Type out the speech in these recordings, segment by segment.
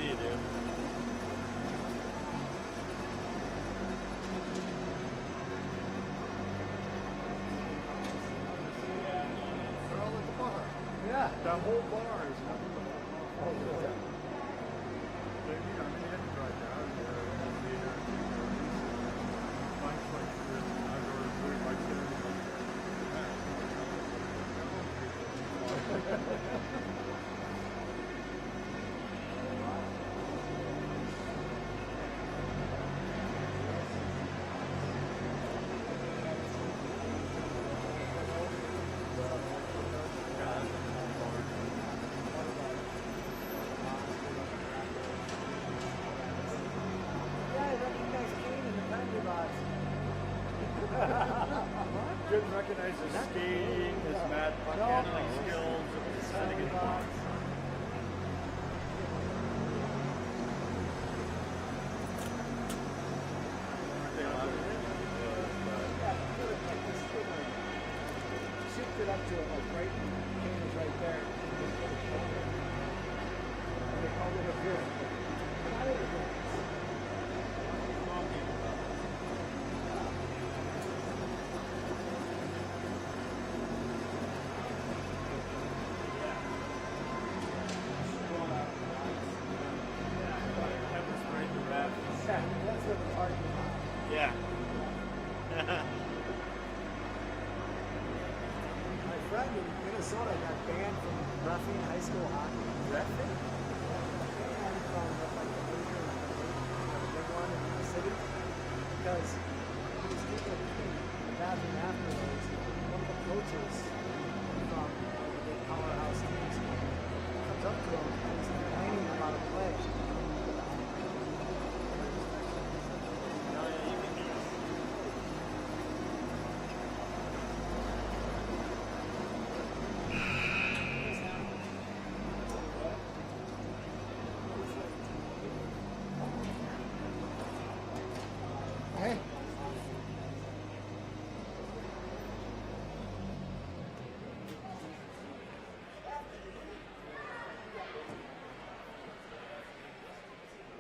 you do. They're all at the bar. Yeah. That whole bar is nothing but alcohol. Oh, yeah. They, you know, they had to drive down here and be there. Mike's like this. I go to the food, Mike's there. Couldn't recognize his skating, his mad puck handling skills, his setting in box. Shift it up to it, like right, cane is right there. And they called it a veer. That's what the argument is. Yeah. My friend in Minnesota got banned from roughing high school hockey. Roughing? Banned from like the major, the big one in the city because he was taking a pee in the bathroom afterwards. One of the coaches from the big powerhouse teams comes up to him and he's complaining about a play. Hey.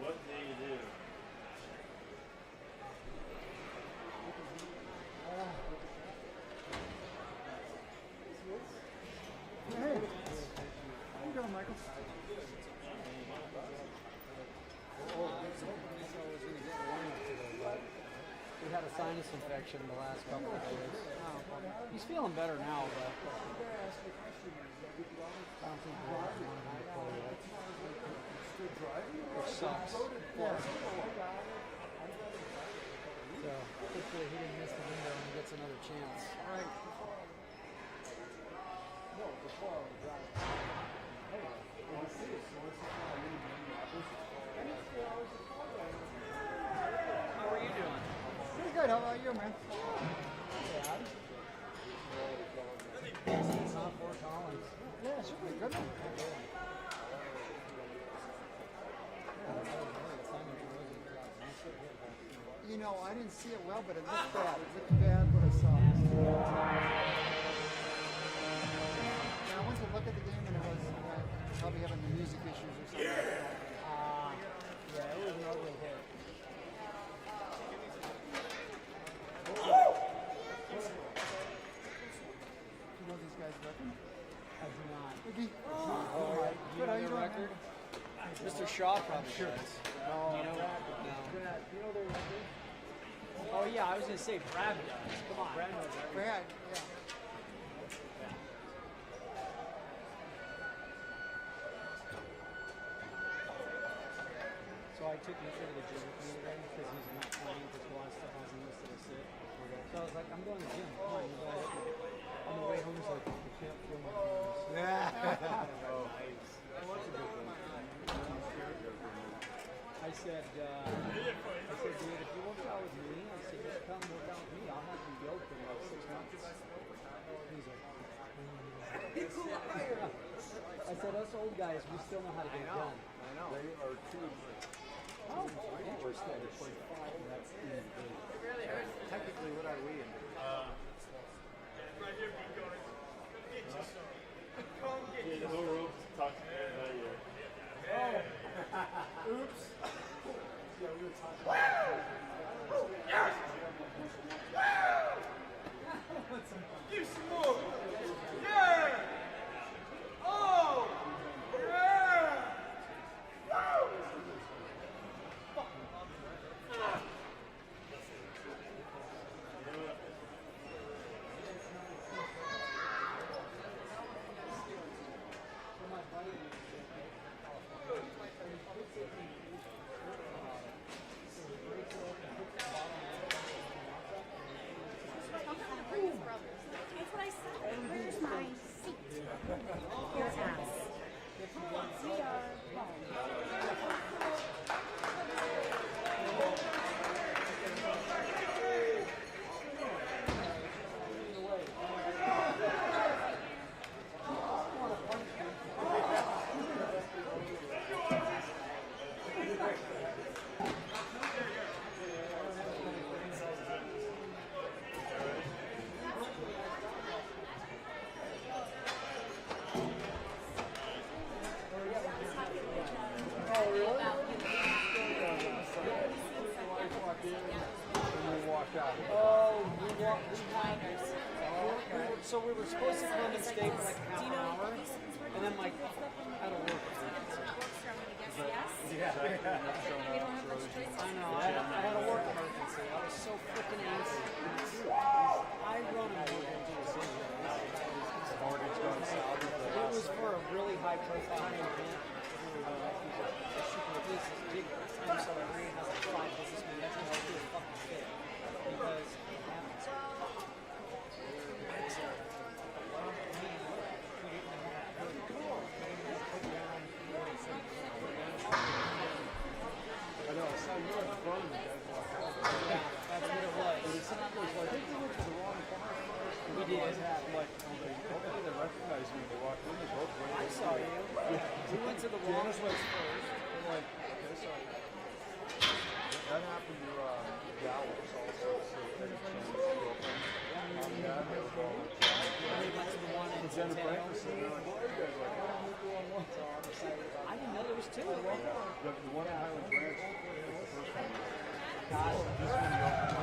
What do you do? Hey. How you doing, Michael? He had a sinus infection the last couple of days. He's feeling better now, but I don't think we're going to want him to play yet. Which sucks. Yeah. So hopefully he didn't miss the window and he gets another chance. Right. How are you doing? Pretty good. How about you, man? It's not Fort Collins. Yeah, should be good. You know, I didn't see it well, but it looked bad. It looked bad, but I saw it. Yeah, I went to look at the game and it was probably having the music issues or something. Yeah, it was an ugly hit. You know these guys reckon? I do not. Iggy? All right. Do you Good, how know you the doing, record? man? Mr. Shaw probably Sure. does. Oh, Do you know? No. Brad, you know their record? Oh yeah, I was gonna say Brad does. Come on. Brad knows everything. Brad, yeah. So I took Mitchell to the gym with me today because he's not playing because a lot of stuff hasn't listed as it. So I was like, I'm going to the gym. Come on, you guys. On the way home, he's like, I can't feel my hands. I said, dude, if you work out with me, I said, just come work out with me. I'll have you yoked in like 6 months. He's like, I said, us old guys, we still know how to get it done. I know. They are too. Oh, interesting. That's Technically, what are we in? Yeah, no rope to talk to me about you. Give some more. Yeah. Oh. Yeah. That's what I said. Where's my seat? Your ass. We are home. So we were supposed to come and stay for like half an hour, and then like out of work. Yes. I know. I had a work emergency. I was so freaking antsy. I run a mortgage business. It was for a really high profile event. I'm so angry. It has like 5 businessmen. That's how I do a fucking shit. Because that's what it was. We did. They recognized me. They walked in. They both went. I saw you. We went to the wrong place first. I'm like, okay, sorry. That happened to Valor also. So they changed the girlfriend. Yeah, they were all And we went to the one in Jen Centennial. Franklin said, they're like, well, you guys are like, oh, we'll go on one. So I'm excited about I didn't know there was 2. the one at Highland Ranch. The first one. God. This one, you opened.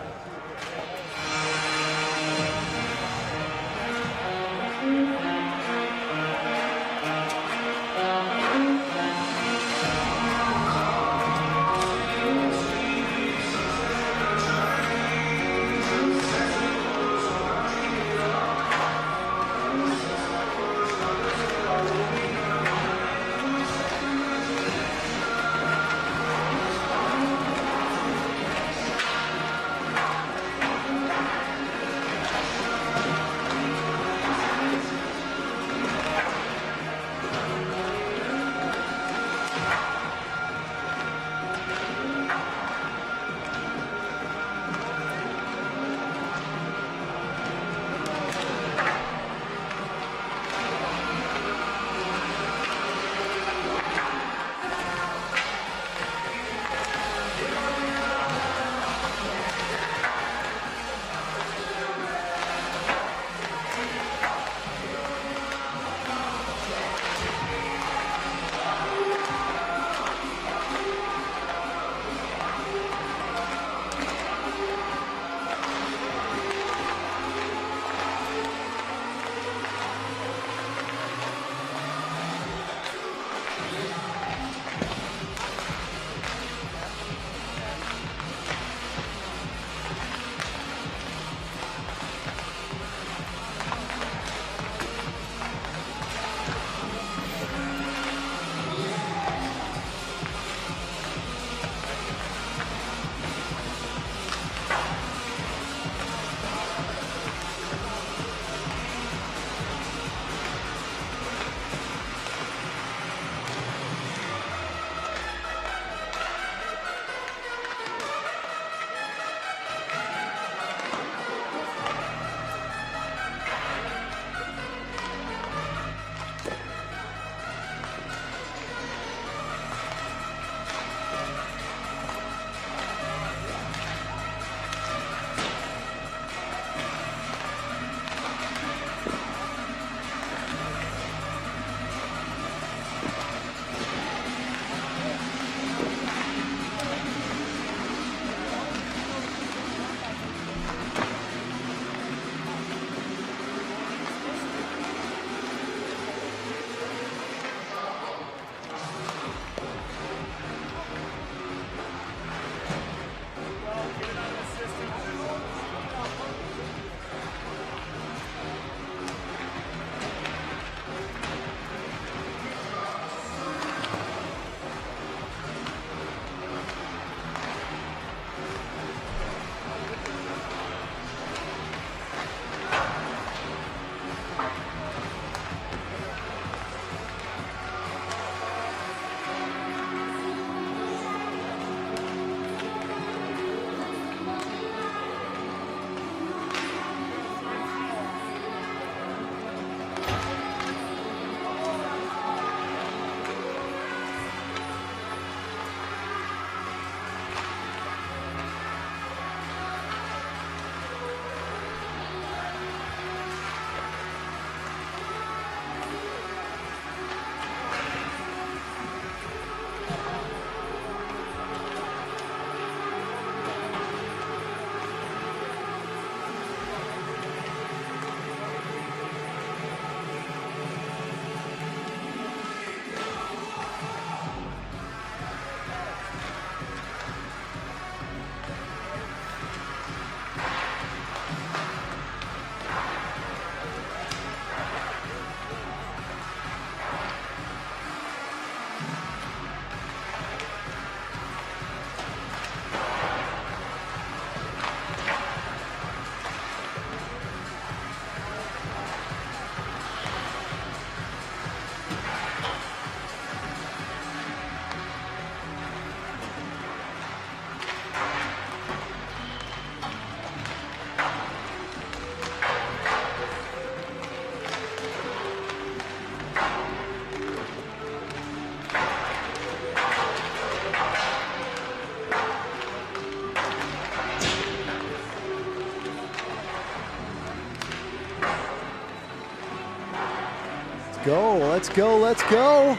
go, let's go, let's go.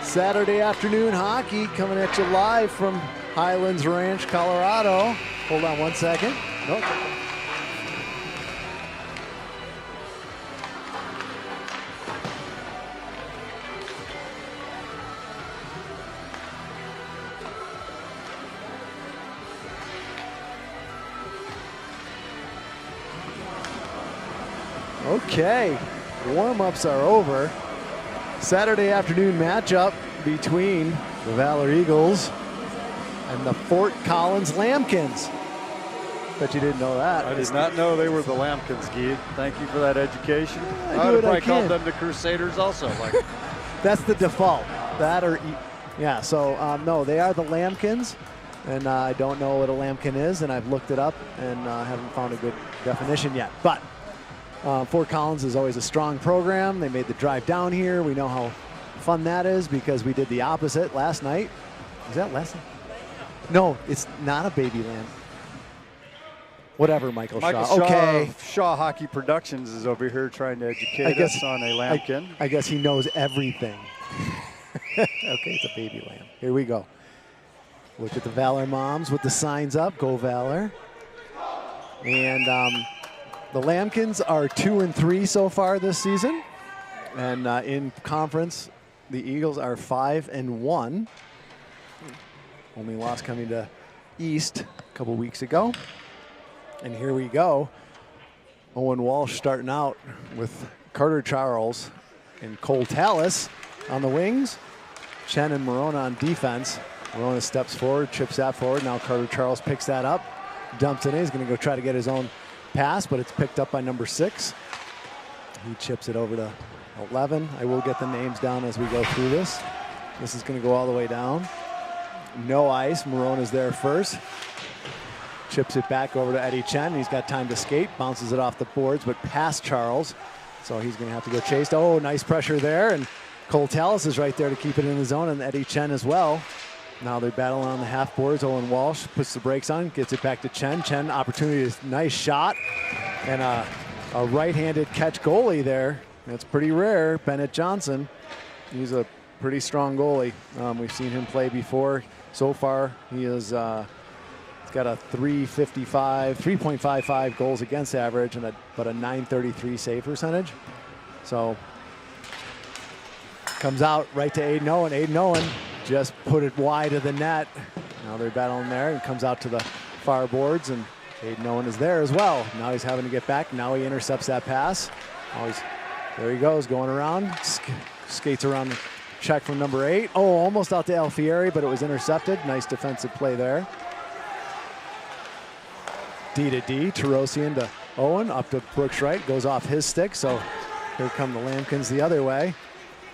Saturday afternoon hockey coming at you live from Highlands Ranch, Colorado. Hold on one second. Nope. Okay, warm-ups are over. Saturday afternoon matchup between the Valor Eagles and the Fort Collins Lambkins. Bet you didn't know that. I did not know they were the Lambkins, Guy. Thank you for that education. I I do would what I have probably called can. them the Crusaders also. Like, That's the default. That or, yeah, so no, they are the Lambkins. And I don't know what a lambkin is, and I've looked it up and haven't found a good definition yet. But Fort Collins is always a strong program. They made the drive down here. We know how fun that is because we did the opposite last night. Is that last night? No, it's not a baby lamb. Whatever, Michael Shaw. Okay. Shaw Hockey Productions is over here trying to educate us on a lambkin. I guess he knows everything. Okay, it's a baby lamb. Here we go. Look at the Valor moms with the signs up. Go Valor. And the Lambkins are 2-3 so far this season. And in conference, the Eagles are 5-1. Only loss coming to East a couple weeks ago. And here we go. Owen Walsh starting out with Carter Charles and Cole Tallis on the wings. Chen and Morona on defense. Morona steps forward, chips that forward. Now Carter Charles picks that up, dumps it in. He's going to go try to get his own pass, but it's picked up by number 6. He chips it over to 11. I will get the names down as we go through this. This is going to go all the way down. No ice. Morona's there first. Chips it back over to Eddie Chen. He's got time to skate. Bounces it off the boards, but past Charles. So he's going to have to go chase. Oh, nice pressure there. And Cole Tallis is right there to keep it in the zone, and Eddie Chen as well. Now they're battling on the half boards. Owen Walsh puts the brakes on, gets it back to Chen. Chen, opportunity, nice shot. And a right-handed catch goalie there. That's pretty rare. Bennett Johnson. He's a pretty strong goalie. We've seen him play before. So far, he is he's got a 3.55 goals against average, and but a 933 save percentage. So comes out right to Aiden Owen. Aiden Owen just put it wide of the net. Now they're battling there, and comes out to the far boards, and Aiden Owen is there as well. Now he's having to get back. Now he intercepts that pass. There he goes, going around. Skates around the check from number 8. Oh, almost out to Alfieri, but it was intercepted. Nice defensive play there. D to D, Tarosian to Owen, up to Brooks Wright, goes off his stick. So here come the Lambkins the other way.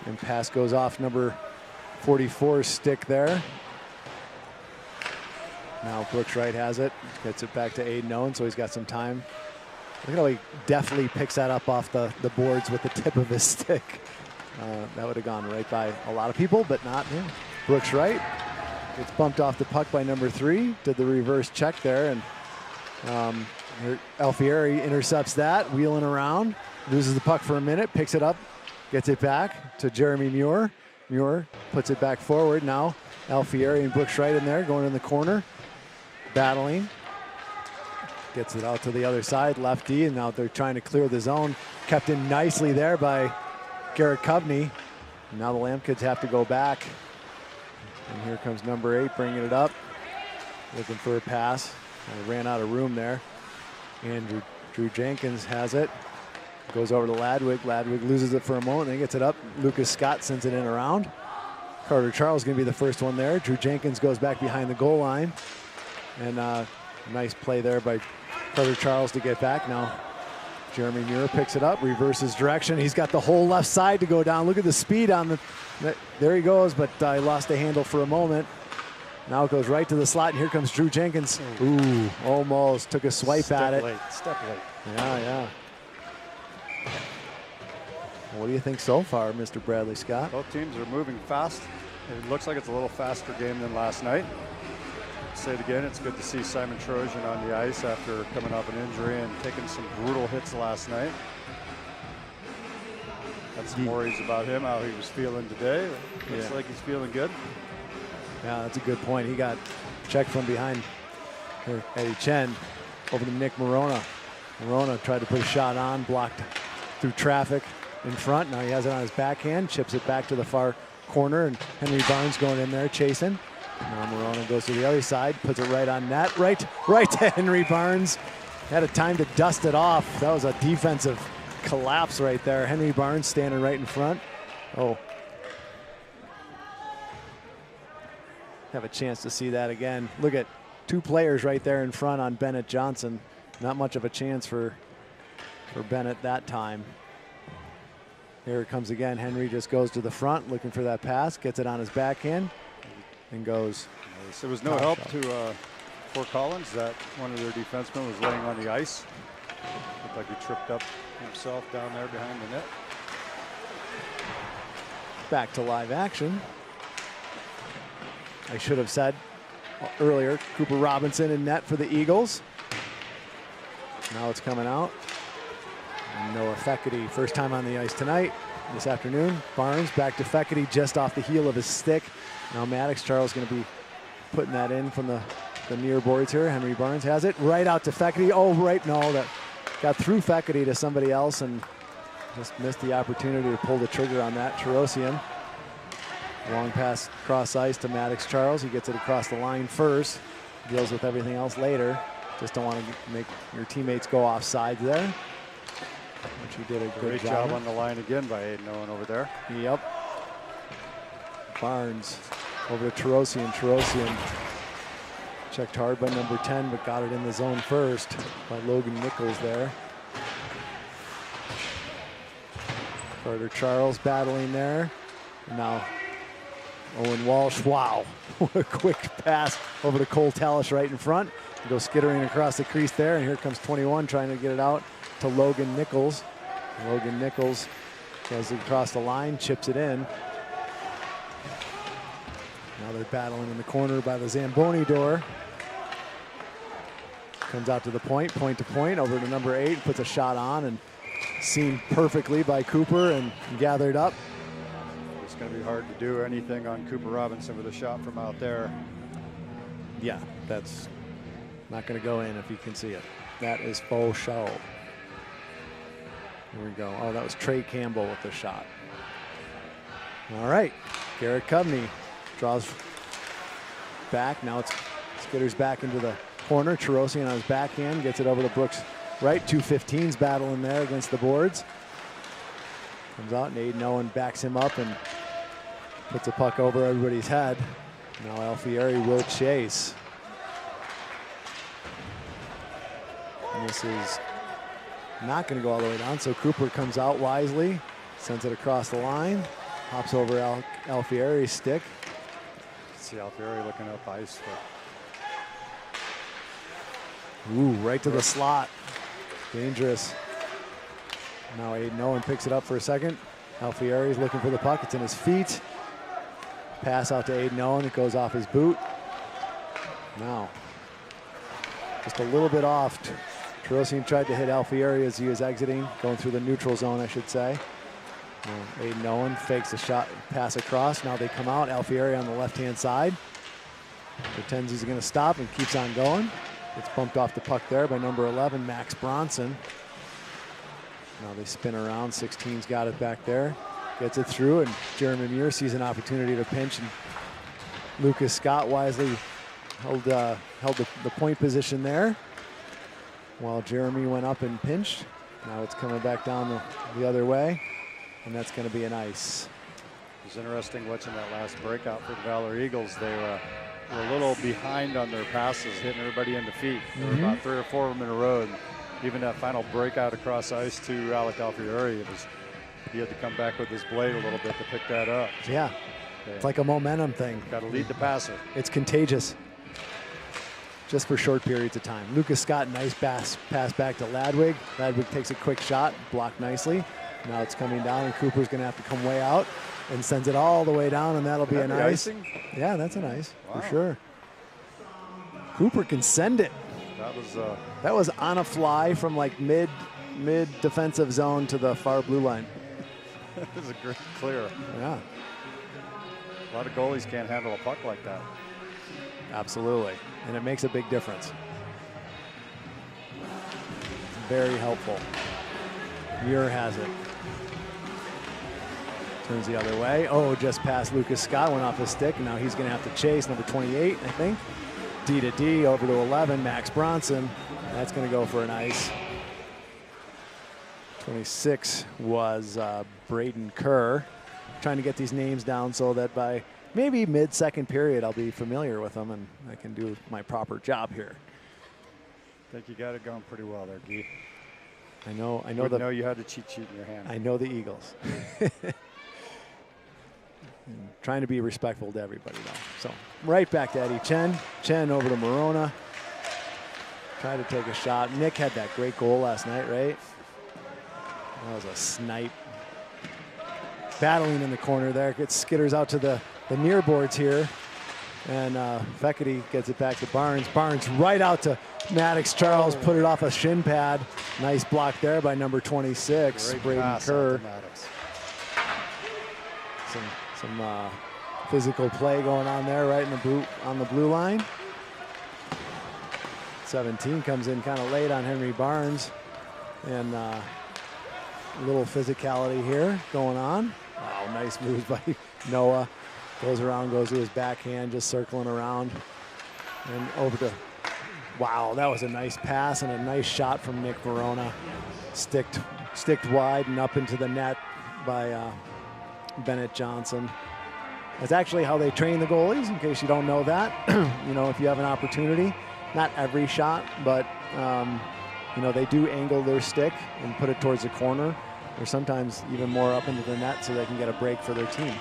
And pass goes off number 44's stick there. Now Brooks Wright has it, gets it back to Aiden Owen, so he's got some time. Look at how he deftly picks that up off the boards with the tip of his stick. That would have gone right by a lot of people, but not him. Brooks Wright gets bumped off the puck by number 3, did the reverse check there, and Alfieri intercepts that, wheeling around, loses the puck for a minute, picks it up, gets it back to Jeremy Muir. Muir puts it back forward. Now Alfieri and Brooks Wright in there, going in the corner, battling. Gets it out to the other side, lefty, and now they're trying to clear the zone. Kept in nicely there by Garrett Kovney. And now the Lambkins have to go back. And here comes number 8 bringing it up, looking for a pass. Ran out of room there. And Drew Jenkins has it. Goes over to Ladwig. Ladwig loses it for a moment, then gets it up. Lucas Scott sends it in around. Carter Charles going to be the first one there. Drew Jenkins goes back behind the goal line. And nice play there by Carter Charles to get back. Now Jeremy Muir picks it up, reverses direction. He's got the whole left side to go down. Look at the speed on the, there he goes, but he lost the handle for a moment. Now it goes right to the slot, and here comes Drew Jenkins. Ooh, almost took a swipe at it. Step late. Yeah. What do you think so far, Mr. Bradley Scott? Both teams are moving fast. It looks like it's a little faster game than last night. Say it again, it's good to see Simon Trojan on the ice after coming off an injury and taking some brutal hits last night. That's some worries about him, how he was feeling today. Looks like he's feeling good. Yeah, that's a good point. He got checked from behind here, Eddie Chen, over to Nick Morona. Morona tried to put a shot on, blocked through traffic in front. Now he has it on his backhand, chips it back to the far corner, and Henry Barnes going in there chasing. Now Morona goes to the other side, puts it right on net, right to Henry Barnes. Had a time to dust it off. That was a defensive collapse right there. Henry Barnes standing right in front. Oh. Have a chance to see that again. Look at 2 players right there in front on Bennett Johnson. Not much of a chance for Bennett that time. Here it comes again. Henry just goes to the front looking for that pass, gets it on his backhand, and goes. There was no help to Fort Collins. That one of their defensemen was laying on the ice. Looked like he tripped up himself down there behind the net. Back to live action. I should have said earlier, Cooper Robinson in net for the Eagles. Now it's coming out. And Noah Feckerty, first time on the ice tonight, this afternoon. Barnes back to Feckerty just off the heel of his stick. Now Maddox Charles going to be putting that in from the near boards here. Henry Barnes has it right out to Feckerty. Oh, right, no, that got through Feckerty to somebody else and just missed the opportunity to pull the trigger on that. Cherosian. Long pass cross ice to Maddox Charles. He gets it across the line first. Deals with everything else later. Just don't want to make your teammates go offside there. Which he did a great job on the line again by Aiden Owen over there. Yep. Barnes over to Cherosian. Cherosian checked hard by number 10, but got it in the zone first by Logan Nichols there. Carter Charles battling there. And now Owen Walsh, wow. What a quick pass over to Cole Tallish right in front. He goes skittering across the crease there, and here comes 21 trying to get it out to Logan Nichols. Logan Nichols goes across the line, chips it in. Now they're battling in the corner by the Zamboni door. Comes out to the point to point, over to number 8, puts a shot on, and seen perfectly by Cooper and gathered up. It's going to be hard to do anything on Cooper Robinson with a shot from out there. Yeah, that's not going to go in if you can see it. That is faux show. Here we go. Oh, that was Trey Campbell with the shot. All right, Garrett Covney draws back. Now it's Skitters back into the corner. Cherosian on his backhand gets it over to Brooks right. 2-15s battling there against the boards. Comes out and Aiden Owen backs him up and puts a puck over everybody's head. Now Alfieri will chase. And this is not going to go all the way down, so Cooper comes out wisely, sends it across the line, hops over Alfieri's stick. See Alfieri looking up ice. Ooh, right to the slot. Dangerous. Now Aiden Owen picks it up for a second. Alfieri's looking for the puck. It's in his feet. Pass out to Aiden Owen. It goes off his boot. Now, just a little bit off. Cherosian tried to hit Alfieri as he was exiting, going through the neutral zone, I should say. Aiden Owen fakes a shot, pass across. Now they come out. Alfieri on the left-hand side. Pretends he's going to stop and keeps on going. Gets bumped off the puck there by number 11, Max Bronson. Now they spin around. 16's got it back there. Gets it through, and Jeremy Muir sees an opportunity to pinch, and Lucas Scott wisely held the point position there while Jeremy went up and pinched. Now it's coming back down the other way, and that's going to be an ice. It was interesting watching that last breakout for the Valor Eagles. They were a little behind on their passes, hitting everybody in the feet. There were about 3 or 4 of them in a row, and even that final breakout across ice to Alec Alfieri, he had to come back with his blade a little bit to pick that up. Yeah, it's like a momentum thing. Got to lead the passer. It's contagious. Just for short periods of time. Lucas Scott, nice pass back to Ladwig. Ladwig takes a quick shot, blocked nicely. Now it's coming down, and Cooper's going to have to come way out and sends it all the way down, and that'll be an ice. Icing? Yeah, that's an ice for sure. Cooper can send it. That was on a fly from like mid defensive zone to the far blue line. This is a great clear. Yeah, A lot of goalies can't handle a puck like that. absolutely. And it makes a big difference. Very helpful. Muir has it. Turns the other way. Oh, just past Lucas Scott, went off his stick, and now he's going to have to chase number 28, I think. D to D over to 11, Max Bronson. That's going to go for an ice. 26 was Braden Kerr. Trying to get these names down so that by maybe mid-second period I'll be familiar with them and I can do my proper job here. I think you got it going pretty well there, Guy. I know Know you had the cheat sheet in your hand. I know the Eagles. Trying to be respectful to everybody, though. So right back to Eddie Chen. Chen over to Morona. Tried to take a shot. Nick had that great goal last night, right? That was a snipe. Battling in the corner there. Gets skitters out to the near boards here. And Feckety gets it back to Barnes. Barnes right out to Maddox Charles. Put it off a shin pad. Nice block there by number 26, Great Braden pass Kerr. out to Maddox. Some physical play going on there, right in the blue line. 17 comes in kind of late on Henry Barnes, and a little physicality here going on. Wow, nice moves by Noah. Goes around, goes to his backhand, just circling around, and over to. Wow, that was a nice pass and a nice shot from Nick Verona. Sticked wide and up into the net by Bennett Johnson. That's actually how they train the goalies, in case you don't know that. You know, if you have an opportunity, not every shot, but you know, they do angle their stick and put it towards the corner, or sometimes even more up into the net so they can get a break for their team.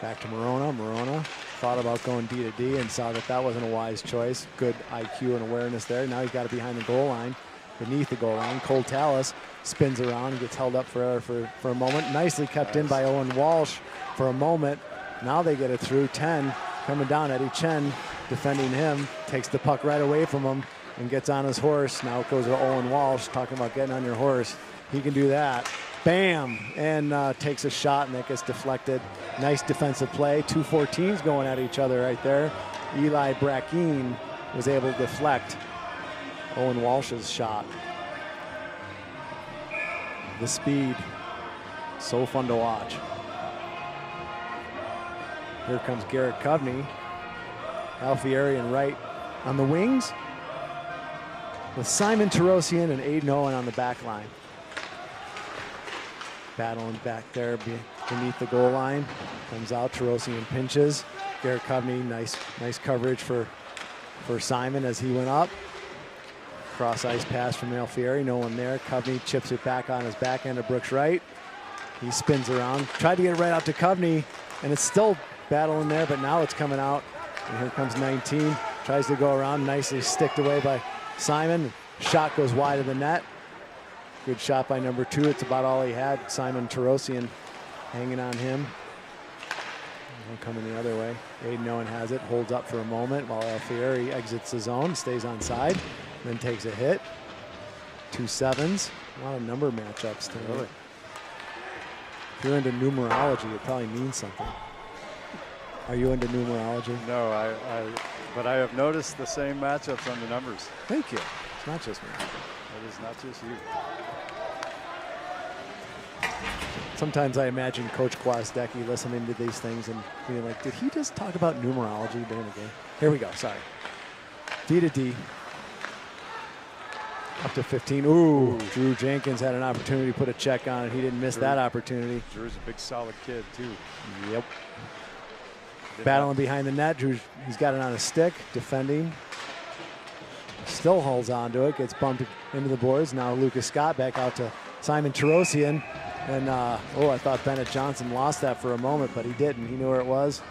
Back to Morona. Morona thought about going D to D and saw that that wasn't a wise choice. Good IQ and awareness there. Now he's got it behind the goal line, beneath the goal line. Cole Tallis spins around and gets held up for a moment. Nicely kept in by Owen Walsh for a moment. Now they get it through. 10 coming down. Eddie Chen defending him. Takes the puck right away from him and gets on his horse. Now it goes to Owen Walsh, talking about getting on your horse. He can do that. Bam! And takes a shot, and that gets deflected. Nice defensive play. 2 14s going at each other right there. Eli Brackeen was able to deflect Owen Walsh's shot. The speed, so fun to watch. Here comes Garrett Kovney. Alfieri and Wright on the wings, with Simon Tarosian and Aiden Owen on the back line. Battling back there beneath the goal line. Comes out, Tarosian pinches. Garrett Kovney, nice coverage for Simon as he went up. Cross ice pass from Alfieri, no one there. Kovney chips it back on his backhand to Brooks Wright. He spins around, tried to get it right out to Kovney, and it's still battling there, but now it's coming out. And here comes 19, tries to go around, nicely sticked away by Simon. Shot goes wide of the net. Good shot by number 2. It's about all he had. Simon Tarosian hanging on him. Coming the other way. Aiden Owen has it, holds up for a moment while Alfieri exits the zone, stays on side, then takes a hit. 2 7s. A lot of number matchups tonight. Really? If you're into numerology, it probably means something. Are you into numerology? No, but I have noticed the same matchups on the numbers. Thank you. It's not just me. It is not just you. Sometimes I imagine Coach Kwasdecki listening to these things and being like, did he just talk about numerology during the game? Here we go, sorry. D to D. Up to 15. Ooh, Drew Jenkins had an opportunity to put a check on it. He didn't miss that opportunity. Drew's a big, solid kid, too. Yep. Battling behind the net. Drew, he's got it on his stick, defending. Still holds on to it, gets bumped into the boards. Now Lucas Scott back out to Simon Tarosian. And, I thought Bennett Johnson lost that for a moment, but he didn't. He knew where it was.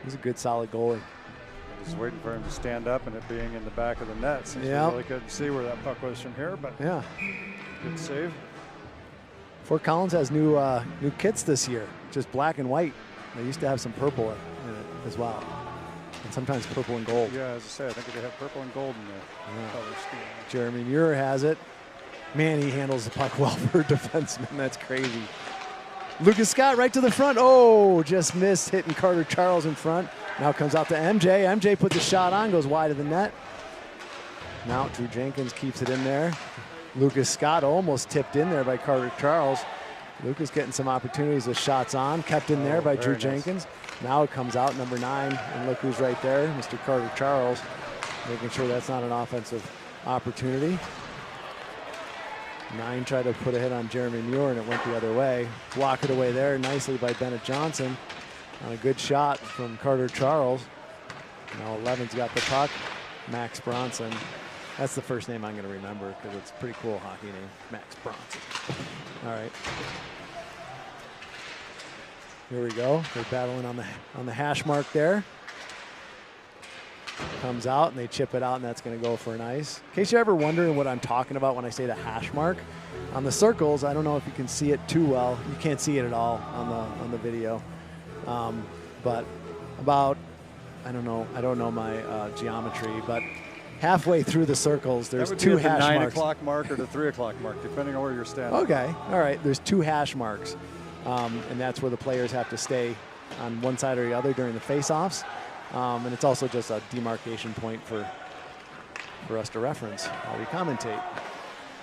He's a good, solid goalie. I was waiting for him to stand up and it being in the back of the net. Since we really couldn't see where that puck was from here, but yeah, good save. Fort Collins has new kits this year, just black and white. They used to have some purple in it as well, and sometimes purple and gold. Yeah, as I say, I think they have purple and gold in the color scheme. Jeremy Muir has it. Man, he handles the puck well for a defenseman. That's crazy. Lucas Scott right to the front. Oh, just missed hitting Carter Charles in front. Now comes out to MJ. MJ puts a shot on, goes wide of the net. Now Drew Jenkins keeps it in there. Lucas Scott almost tipped in there by Carter Charles. Lucas getting some opportunities with shots on, kept in there by Drew Jenkins. Now it comes out, number 9, and look who's right there, Mr. Carter Charles, making sure that's not an offensive opportunity. 9 tried to put a hit on Jeremy Muir, and it went the other way. Block it away there nicely by Bennett Johnson on a good shot from Carter Charles. Now 11's got the puck, Max Bronson. That's the first name I'm going to remember because it's a pretty cool hockey name, Max Bronson. All right. Here we go. They're battling on the hash mark there. Comes out and they chip it out, and that's going to go for an ice. In case you're ever wondering what I'm talking about when I say the hash mark, on the circles, I don't know if you can see it too well. You can't see it at all on the video. But about, I don't know my geometry, but halfway through the circles, there's two hash marks. 9 o'clock mark or the 3 o'clock mark, depending on where you're standing. Okay, all right. There's 2 hash marks, and that's where the players have to stay on one side or the other during the face-offs. And it's also just a demarcation point for us to reference while we commentate.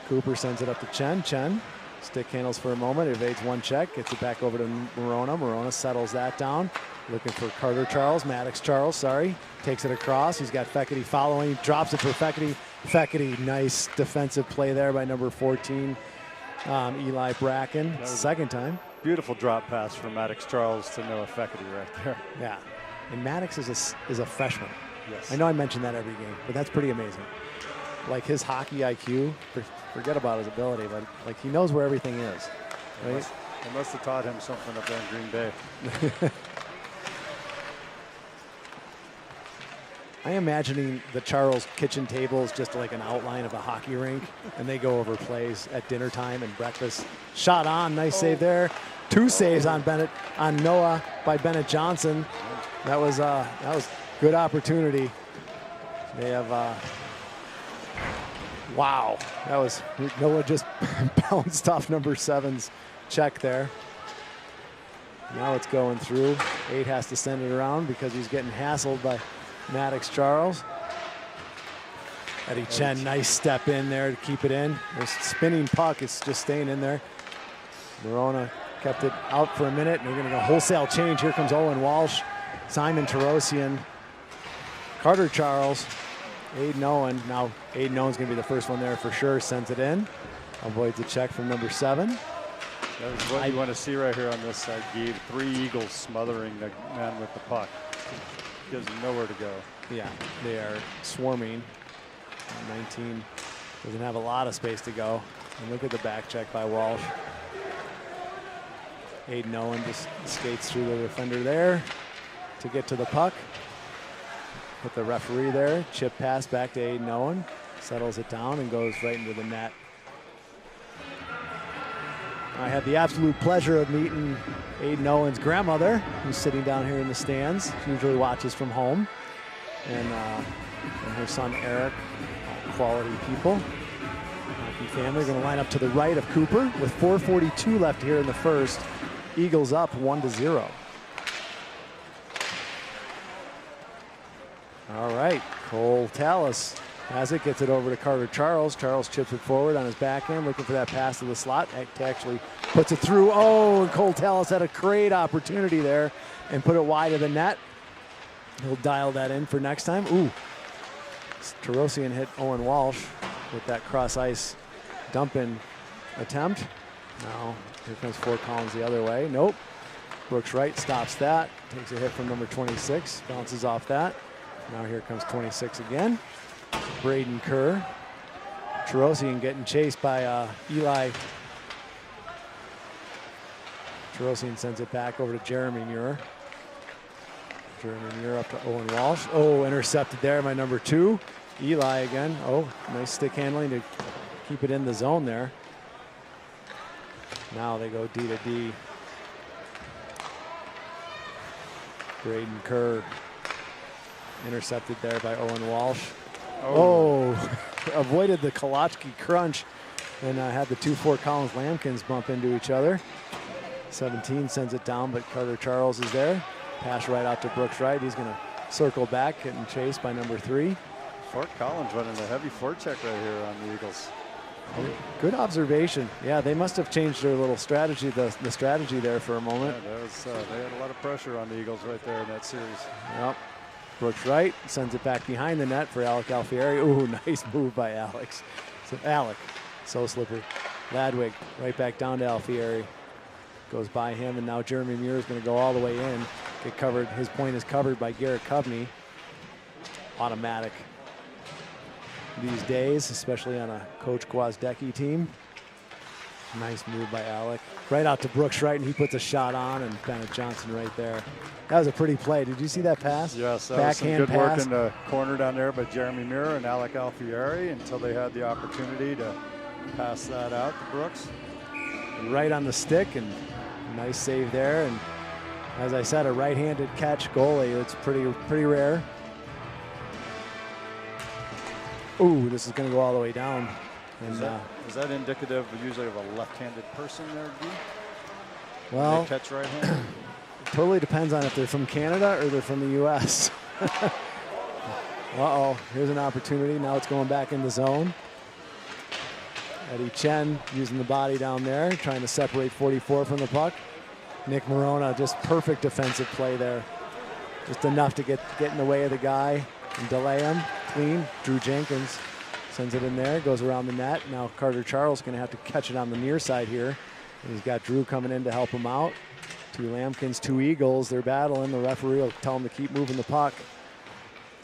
Cooper sends it up to Chen. Chen stick handles for a moment, evades one check, gets it back over to Morona. Morona settles that down. Looking for Carter Charles, Maddox Charles, sorry. Takes it across. He's got Feckety following. Drops it for Feckety. Feckety, nice defensive play there by number 14, Eli Bracken. Second time. Beautiful drop pass from Maddox Charles to Noah Feckety right there. Yeah. And Maddox is a freshman. Yes. I know I mention that every game, but that's pretty amazing. Like his hockey IQ, forget about his ability, but like he knows where everything is. Right? They must have taught him something up there in Green Bay. I'm imagining the Charles kitchen table is just like an outline of a hockey rink, and they go over plays at dinner time and breakfast. Shot on, nice save there. 2 saves on Noah by Bennett Johnson. That was good opportunity. They have wow. That was Noah just bounced off number 7's check there. Now it's going through. 8 has to send it around because he's getting hassled by Maddox Charles. Eddie Chen, nice step in there to keep it in. There's spinning puck, it's just staying in there. Morona kept it out for a minute, and we're gonna go wholesale change. Here comes Owen Walsh, Simon Tarosian, Carter Charles, Aiden Owen. Now Aiden Owen's gonna be the first one there for sure, sends it in. Avoids a check from number 7. That is what you want to see right here on this side, Gabe. 3 Eagles smothering the man with the puck. Gives him nowhere to go. Yeah, they are swarming. 19 doesn't have a lot of space to go. And look at the back check by Walsh. Aiden Owen just skates through the defender there to get to the puck. Hit the referee there. Chip pass back to Aiden Owen. Settles it down and goes right into the net. I had the absolute pleasure of meeting Aiden Owen's grandmother, who's sitting down here in the stands. She usually watches from home. And her son Eric, quality people. Happy family. Going to line up to the right of Cooper with 4:42 left here in the first. Eagles up 1-0. All right, Cole Tallis has it, gets it over to Carter Charles. Charles chips it forward on his backhand, looking for that pass to the slot. Actually puts it through. Oh, and Cole Tallis had a great opportunity there and put it wide of the net. He'll dial that in for next time. Ooh, Tarosian hit Owen Walsh with that cross ice dump in attempt. Now here comes Fort Collins the other way. Nope. Brooks Wright stops that. Takes a hit from number 26. Bounces off that. Now here comes 26 again. Braden Kerr. Tarosian getting chased by Eli. Tarosian sends it back over to Jeremy Muir. Jeremy Muir up to Owen Walsh. Oh, intercepted there by number 2. Eli again. Oh, nice stick handling to keep it in the zone there. Now they go D to D. Braden Kerr intercepted there by Owen Walsh. Oh, avoided the Kolachki crunch and had the 2-4 Collins Lambkins bump into each other. 17 sends it down, but Carter Charles is there. Pass right out to Brooks Wright. He's going to circle back, getting chased by number 3. Fort Collins running a heavy forecheck right here on the Eagles. Good observation. Yeah, they must have changed their little strategy, the strategy there for a moment. Yeah, that was, they had a lot of pressure on the Eagles right there in that series. Yep. Brooks Wright sends it back behind the net for Alec Alfieri. Ooh, nice move by Alex. So Alec, so slippery. Ladwig right back down to Alfieri. Goes by him, and now Jeremy Muir is going to go all the way in. Get covered. His point is covered by Garrett Covney. Automatic these days, especially on a Coach Gwozdecki team. Nice move by Alec. Right out to Brooks Wright, and he puts a shot on, and Bennett Johnson right there. That was a pretty play. Did you see that pass? Yes, that Backhand was some good pass. work in the corner down there by Jeremy Muir and Alec Alfieri until they had the opportunity to pass that out to Brooks. Right on the stick, and nice save there. And as I said, a right-handed catch goalie. It's pretty rare. Ooh, this is going to go all the way down. And is that indicative usually of a left-handed person there, Guy? well, They catch right-handed? totally depends on if they're from Canada or they're from the U.S. Uh-oh, here's an opportunity. Now it's going back in the zone. Eddie Chen using the body down there, trying to separate 44 from the puck. Nick Morona, just perfect defensive play there. Just enough to get in the way of the guy and delay him. Clean. Drew Jenkins sends it in there, goes around the net. Now Carter Charles going to have to catch it on the near side here. And he's got Drew coming in to help him out. 2 Lambkins, 2 Eagles. They're battling. The referee will tell them to keep moving the puck.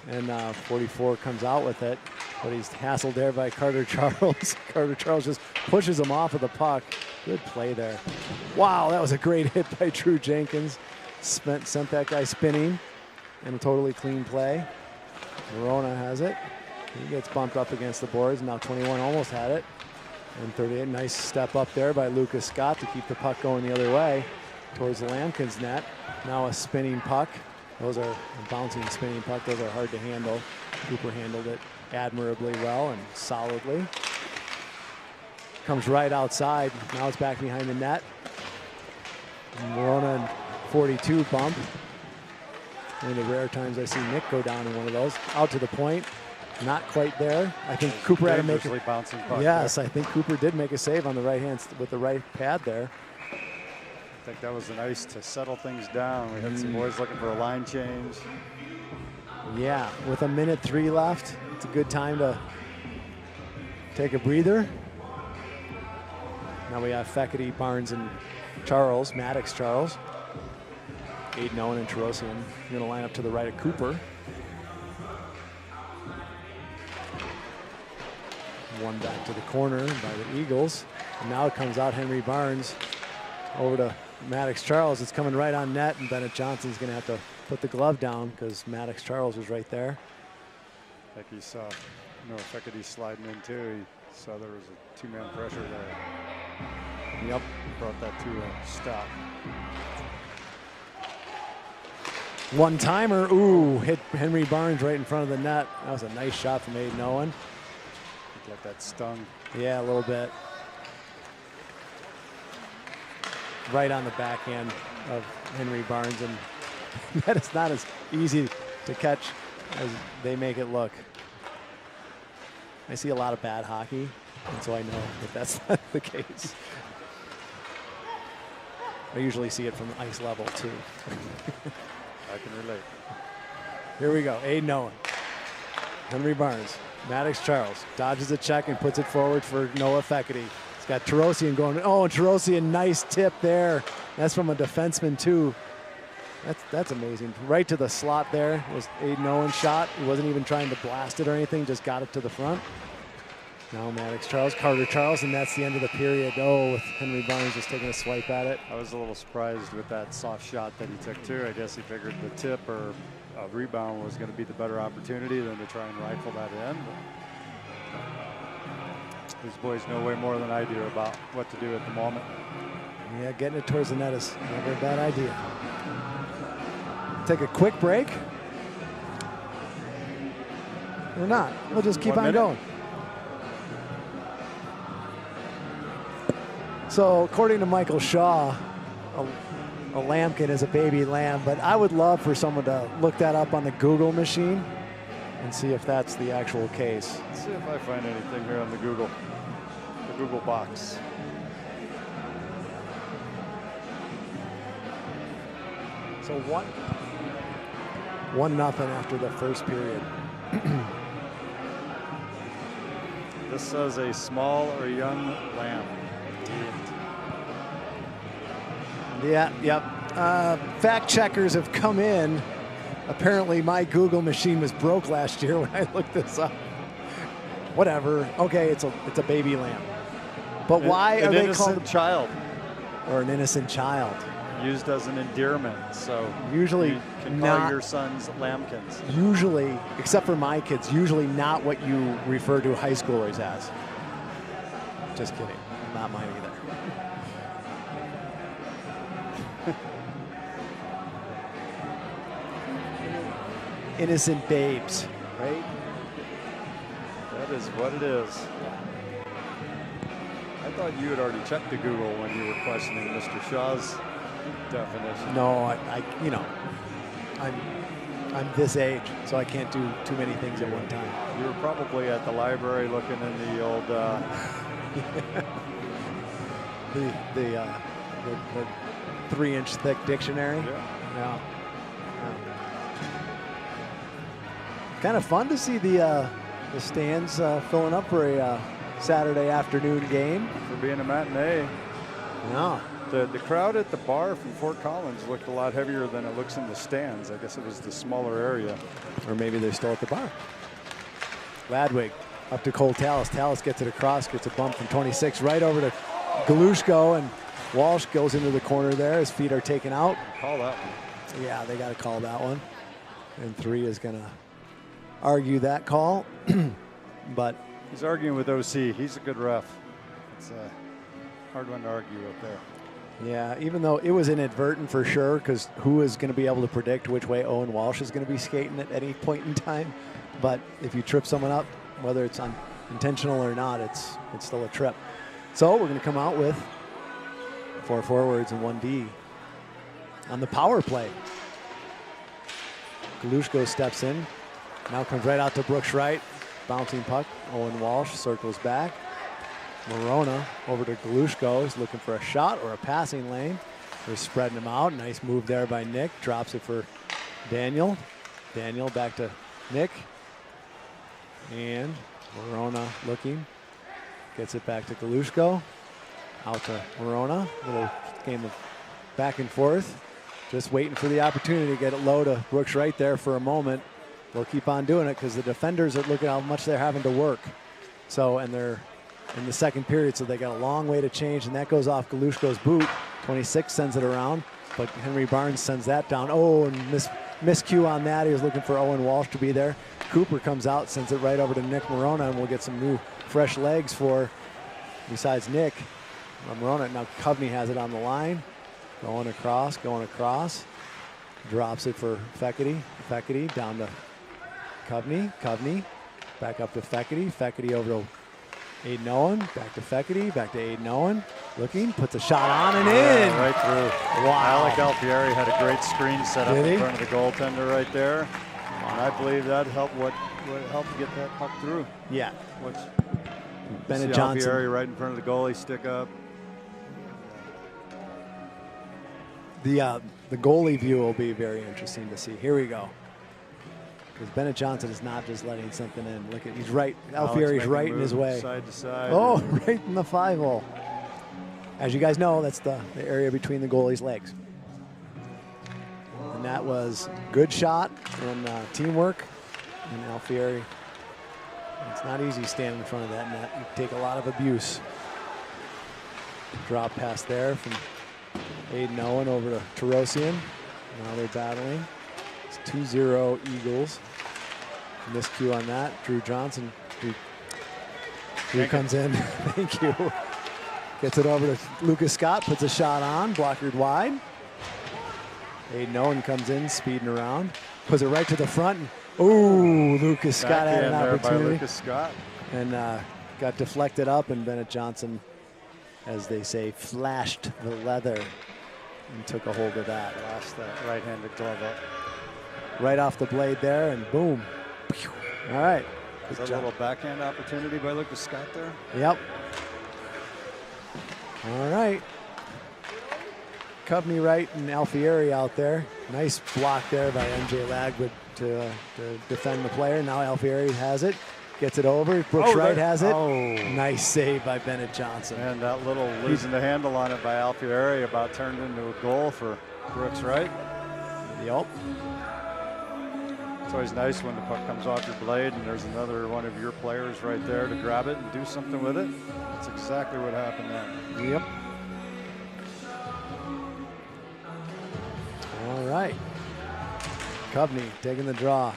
And 44 comes out with it, but he's hassled there by Carter Charles. Carter Charles just pushes him off of the puck. Good play there. Wow, that was a great hit by Drew Jenkins. Sent that guy spinning, and a totally clean play. Morona has it. He gets bumped up against the boards. Now 21 almost had it. And 38, nice step up there by Lucas Scott to keep the puck going the other way towards the Lambkins net. Now a spinning puck. Those are a bouncing spinning puck. Those are hard to handle. Cooper handled it admirably well and solidly. Comes right outside. Now it's back behind the net. And Morona and 42 bump. One of the rare times I see Nick go down in one of those. Out to the point. Not quite there. I think Cooper had to make a bouncing puck. yes, I think Cooper did make a save on the right hand with the right pad there. I think that was nice to settle things down. We had some boys looking for a line change. Yeah, with 1:03 left, it's a good time to take a breather. Now we have Feckerty, Barnes, and Charles, Maddox Charles. Aiden Owen and Tarosian going to line up to the right of Cooper. One back to the corner by the Eagles. And now it comes out Henry Barnes over to Maddox Charles. It's coming right on net, and Bennett Johnson's going to have to put the glove down because Maddox Charles was right there. I think he saw Noah Feckerty sliding in too. He saw there was a 2-man pressure there. Yep. Brought that to a stop. One-timer. Ooh, hit Henry Barnes right in front of the net. That was a nice shot from Aiden Owen. Looked like that stung. Yeah, a little bit. Right on the backhand of Henry Barnes, and that is not as easy to catch as they make it look. I see a lot of bad hockey, and so I know that that's not the case. I usually see it from ice level too. I can relate. Here we go, Aiden Owen. Henry Barnes, Maddox Charles, dodges a check and puts it forward for Noah Feckerty. He's got Tarosian going, oh, and Tarosian, nice tip there. That's from a defenseman too. That's amazing. Right to the slot there was Aiden Owen's shot. He wasn't even trying to blast it or anything, just got it to the front. Now Maddox Charles, Carter Charles, and that's the end of the period. Oh, with Henry Barnes just taking a swipe at it. I was a little surprised with that soft shot that he took too. I guess he figured the tip or a rebound was going to be the better opportunity than to try and rifle that in. But these boys know way more than I do about what to do at the moment. Yeah, getting it towards the net is never a bad idea. Take a quick break. Or not. We'll just keep 1 on minute. going. So according to Michael Shaw, a lambkin is a baby lamb, but I would love for someone to look that up on the Google machine and see if that's the actual case. Let's see if I find anything here on the Google box. So 1-0 after the first period. This says a small or young lamb. Yeah, yep. Fact checkers have come in. Apparently my Google machine was broke last year when I looked this up. Whatever. Okay, it's a baby lamb. But why are they called an innocent child? Or an innocent child? Used as an endearment, so usually you can call your sons lambkins. Usually, except for my kids, usually not what you refer to high schoolers as. Just kidding, not mine either. Innocent babes, right? That is what it is. I thought you had already checked the Google when you were questioning Mr. Shaw's definition. No, I'm this age, so I can't do too many things at one time. You were probably at the library looking in the old the 3-inch thick dictionary. Yeah. Kind of fun to see the stands filling up for a Saturday afternoon game. For being a matinee. Yeah. The crowd at the bar from Fort Collins looked a lot heavier than it looks in the stands. I guess it was the smaller area. Or maybe they're still at the bar. Ladwig up to Cole Tallis. Tallis gets it across, gets a bump from 26 right over to Galushko, and Walsh goes into the corner there. His feet are taken out. Call that one. Yeah, they got to call that one. And 3 is going to argue that call. But he's arguing with OC. He's a good ref. It's a hard one to argue up there. Yeah, even though it was inadvertent for sure, because who is going to be able to predict which way Owen Walsh is going to be skating at any point in time? But if you trip someone up, whether it's intentional or not, it's still a trip. So we're going to come out with 4 forwards and 1 D on the power play. Galushko steps in, now comes right out to Brooks Wright, bouncing puck. Owen Walsh circles back. Morona over to Galushko. He's looking for a shot or a passing lane. They're spreading him out. Nice move there by Nick. Drops it for Daniel. Daniel back to Nick. And Morona looking. Gets it back to Galushko. Out to Morona. Little game of back and forth. Just waiting for the opportunity to get it low to Brooks right there for a moment. They'll keep on doing it because the defenders are looking how much they're having to work. So, and they're in the second period, so they got a long way to change, and that goes off Galushko's boot. 26 sends it around, but Henry Barnes sends that down. Oh, and miscue on that. He was looking for Owen Walsh to be there. Cooper comes out, sends it right over to Nick Morona, and we'll get some new fresh legs for, besides Nick, Morona. Now Coveney has it on the line. Going across. Drops it for Feckety. Feckety down to Coveney. Coveney back up to Feckety. Feckety over to Aiden Owen, back to Feckety, back to Aiden Owen. Looking, puts a shot on and in. Right through. Wow. Alec Alfieri had a great screen set up Did he? in front of the goaltender right there. And I believe that helped get that puck through. Yeah. Which Bennett see Johnson. Alfieri right in front of the goalie, stick up. The goalie view will be very interesting to see. Here we go. Because Bennett Johnson is not just letting something in. Look at, he's right. Alfieri's right in his way. Side to side. Oh, right in the 5-hole. As you guys know, that's the area between the goalie's legs. And that was good shot and teamwork. And Alfieri, it's not easy standing in front of that net. You take a lot of abuse. Drop pass there from Aiden Owen over to Tarosian. Now they're battling. It's 2-0 Eagles. Miscue on that. Drew Johnson, who comes in. Thank you. Gets it over to Lucas Scott, puts a shot on, blockered wide. Aiden Owen comes in, speeding around, puts it right to the front. Ooh, Lucas Scott had an opportunity. By Lucas Scott. And got deflected up, and Bennett Johnson as they say, flashed the leather and took a hold of that. Lost that right-handed glove up. Right off the blade there, and boom. All right. Is Good that a job. little backhand opportunity by Lucas Scott there? Yep. All right. Coveney Wright and Alfieri out there. Nice block there by MJ Lagwood to defend the player. Now Alfieri has it. Gets it over. Brooks Wright has it. Oh. Nice save by Bennett Johnson. And that little losing the handle on it by Alfieri about turned into a goal for Brooks Wright. Yep. It's always nice when the puck comes off your blade and there's another one of your players right there to grab it and do something with it. That's exactly what happened there. Yep. All right. Coveney taking the draw.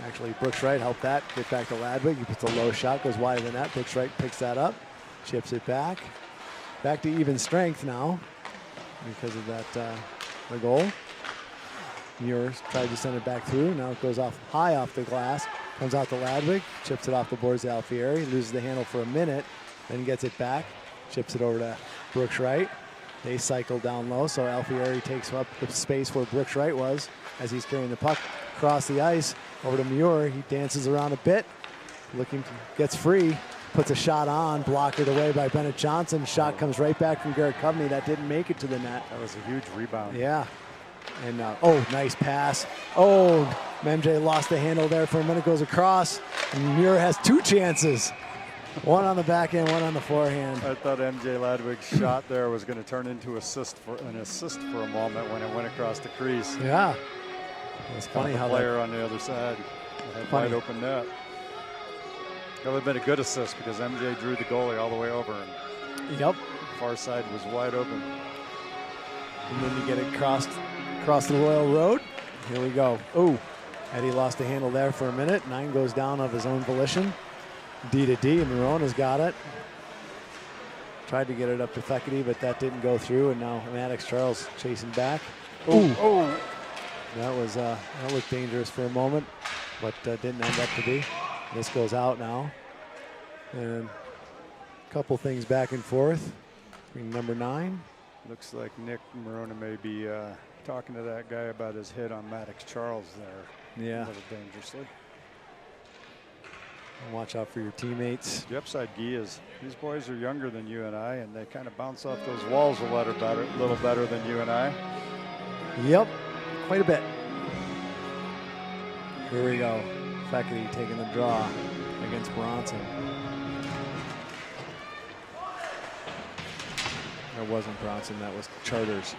Actually, Brooks Wright helped that. Get back to Ladwig. He puts a low shot, goes wide of the net. Brooks Wright picks that up, chips it back. Back to even strength now because of that the goal. Muir tried to send it back through. Now it goes off high off the glass. Comes out to Ladwig. Chips it off the boards to Alfieri. Loses the handle for a minute. Then gets it back. Chips it over to Brooks Wright. They cycle down low, so Alfieri takes up the space where Brooks Wright was as he's carrying the puck across the ice over to Muir. He dances around a bit, gets free, puts a shot on, blocked it away by Bennett Johnson. Shot comes right back from Garrett Coveney. That didn't make it to the net. That was a huge rebound. Yeah. And, nice pass. Oh, MJ lost the handle there for a minute, goes across, and Muir has two chances. One on the backhand, one on the forehand. I thought MJ Ladwig's shot there was going to turn into an assist for a moment when it went across the crease. Yeah. It's funny how the player on the other side had wide open net. That would have been a good assist because MJ drew the goalie all the way over and yep. The far side was wide open. And then you get it across the Royal Road. Here we go. Oh, Eddie lost the handle there for a minute. 9 goes down of his own volition. D to D, and Morona's got it. Tried to get it up to Feckerty, but that didn't go through, and now Maddox Charles chasing back. Oh! That looked dangerous for a moment, but didn't end up to be. This goes out now. And a couple things back and forth between number 9. Looks like Nick Morona may be talking to that guy about his hit on Maddox Charles there. Yeah. A little dangerously. Watch out for your teammates. The upside key is these boys are younger than you and I, and they kind of bounce off those walls a little better than you and I. Yep, quite a bit. Here we go. Feckerty taking the draw against Bronson. That wasn't Bronson, that was Charters.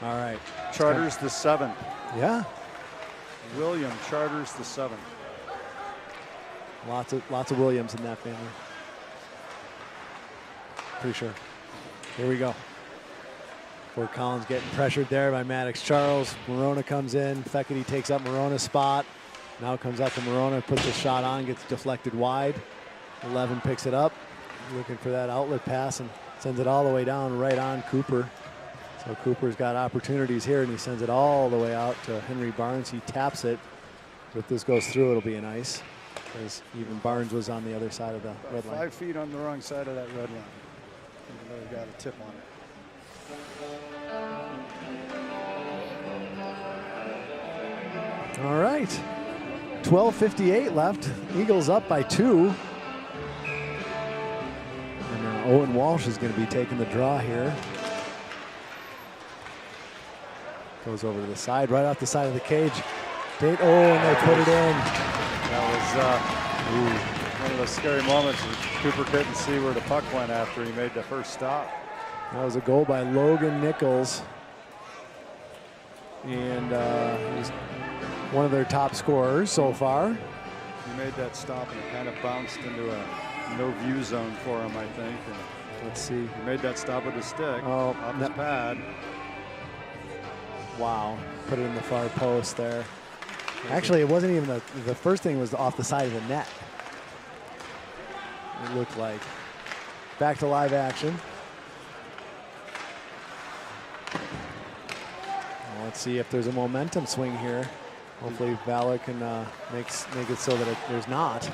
All right. Charters the 7th. Yeah. William Charters the 7th. Lots of Williams in that family. Pretty sure. Here we go. Fort Collins getting pressured there by Maddox Charles. Morona comes in. Feckerty takes up Morona's spot. Now comes out to Morona, puts a shot on, gets deflected wide. 11 picks it up, looking for that outlet pass and sends it all the way down right on Cooper. So Cooper's got opportunities here, and he sends it all the way out to Henry Barnes. He taps it. If this goes through, it'll be an ice, because even Barnes was on the other side of the red line. 5 feet on the wrong side of that red line. Even though he got a tip on it. All right, 12:58 left. Eagles up by 2. And Owen Walsh is going to be taking the draw here. Goes over to the side, right off the side of the cage. And they put it in. That was one of the scary moments. Cooper couldn't see where the puck went after he made the first stop. That was a goal by Logan Nichols. And he's one of their top scorers so far. He made that stop and it kind of bounced into a no-view zone for him, I think. And let's see. He made that stop with his stick off his pad. Wow, put it in the far post there. Actually, it wasn't even the first thing was off the side of the net. It looked like. Back to live action. Well, let's see if there's a momentum swing here. Hopefully Valor can make it so that there's not.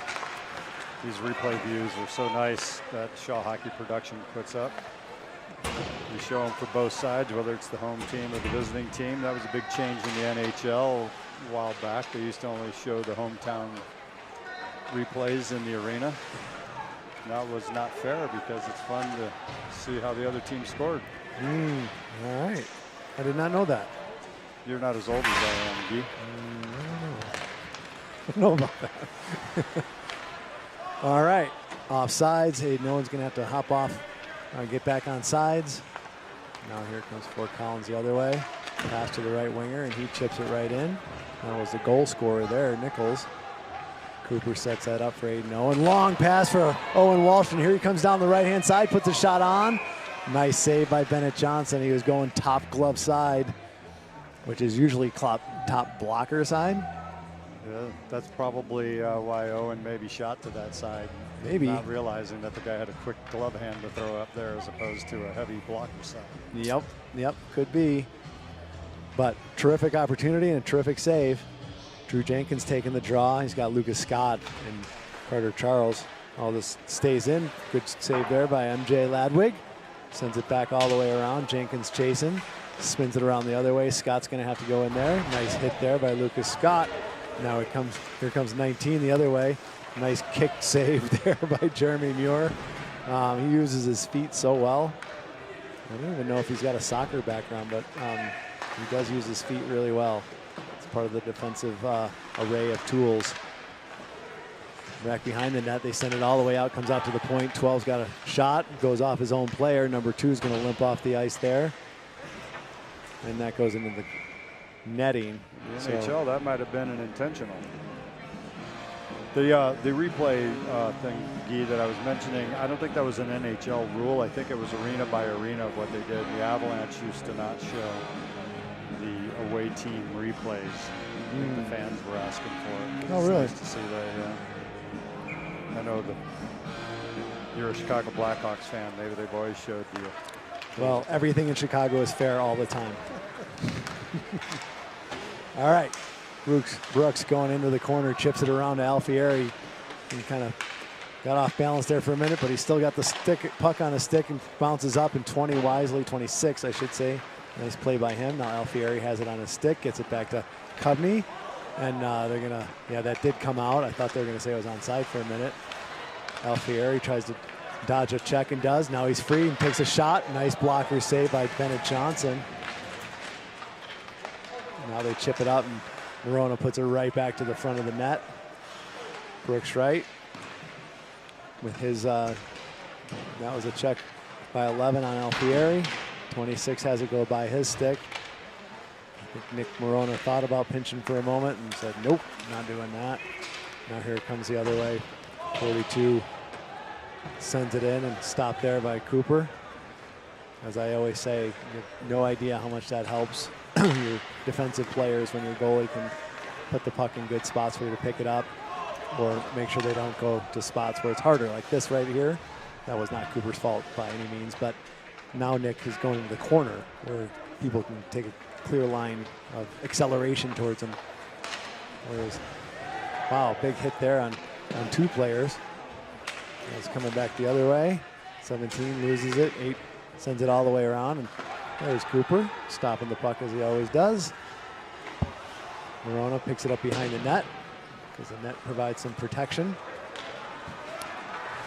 These replay views are so nice that Shaw Hockey Production puts up. You show them for both sides, whether it's the home team or the visiting team. That was a big change in the NHL a while back. They used to only show the hometown replays in the arena. And that was not fair because it's fun to see how the other team scored. All right. I did not know that. You're not as old as I am, Guy. I don't know about that. All right. Offsides. Hey, no one's going to have to hop off get back on sides. Now here comes Fort Collins the other way. Pass to the right winger, and he chips it right in. That was the goal scorer there, Nichols. Cooper sets that up for Aiden Owen. Long pass for Owen Walsh, and here he comes down the right-hand side, puts a shot on. Nice save by Bennett Johnson. He was going top glove side, which is usually top blocker side. Yeah, that's probably why Owen maybe shot to that side. Maybe. Not realizing that the guy had a quick glove hand to throw up there as opposed to a heavy blocker side. Yep, could be. But terrific opportunity and a terrific save. Drew Jenkins taking the draw. He's got Lucas Scott and Carter Charles. All this stays in. Good save there by MJ Ladwig. Sends it back all the way around. Jenkins chasing. Spins it around the other way. Scott's going to have to go in there. Nice hit there by Lucas Scott. Now here comes 19 the other way. Nice kick save there by Jeremy Muir. He uses his feet so well. I don't even know if he's got a soccer background, but he does use his feet really well. It's part of the defensive array of tools. Back behind the net, they send it all the way out, comes out to the point. 12's got a shot, goes off his own player. Number 2 is going to limp off the ice there. And that goes into the netting. The NHL, that might have been an intentional. The replay thing, Guy, that I was mentioning, I don't think that was an NHL rule. I think it was arena by arena of what they did. The Avalanche used to not show the away team replays. I think the fans were asking for it. Oh, really? It's nice to see that, yeah. I know you're a Chicago Blackhawks fan. Maybe they've always showed the. Well, everything in Chicago is fair all the time. All right. Brooks going into the corner, chips it around to Alfieri. He kind of got off balance there for a minute, but he's still got the puck on his stick and bounces up in 20 wisely, 26, I should say. Nice play by him. Now Alfieri has it on his stick, gets it back to Kovney. And they're going to, that did come out. I thought they were going to say it was onside for a minute. Alfieri tries to dodge a check and does. Now he's free and takes a shot. Nice blocker save by Bennett Johnson. Now they chip it up, and Morona puts it right back to the front of the net. Brooks right with his, that was a check by 11 on Alfieri. 26 has it go by his stick. I think Nick Morona thought about pinching for a moment and said, nope, not doing that. Now here it comes the other way. 42 sends it in and stopped there by Cooper. As I always say, you have no idea how much that helps your defensive players when your goalie can put the puck in good spots for you to pick it up or make sure they don't go to spots where it's harder, like this right here. That was not Cooper's fault by any means, but now Nick is going to the corner where people can take a clear line of acceleration towards him. Whereas, wow, big hit there on 2 players. It's coming back the other way. 17 loses it. 8 sends it all the way around. And there's Cooper stopping the puck as he always does. Morona picks it up behind the net because the net provides some protection.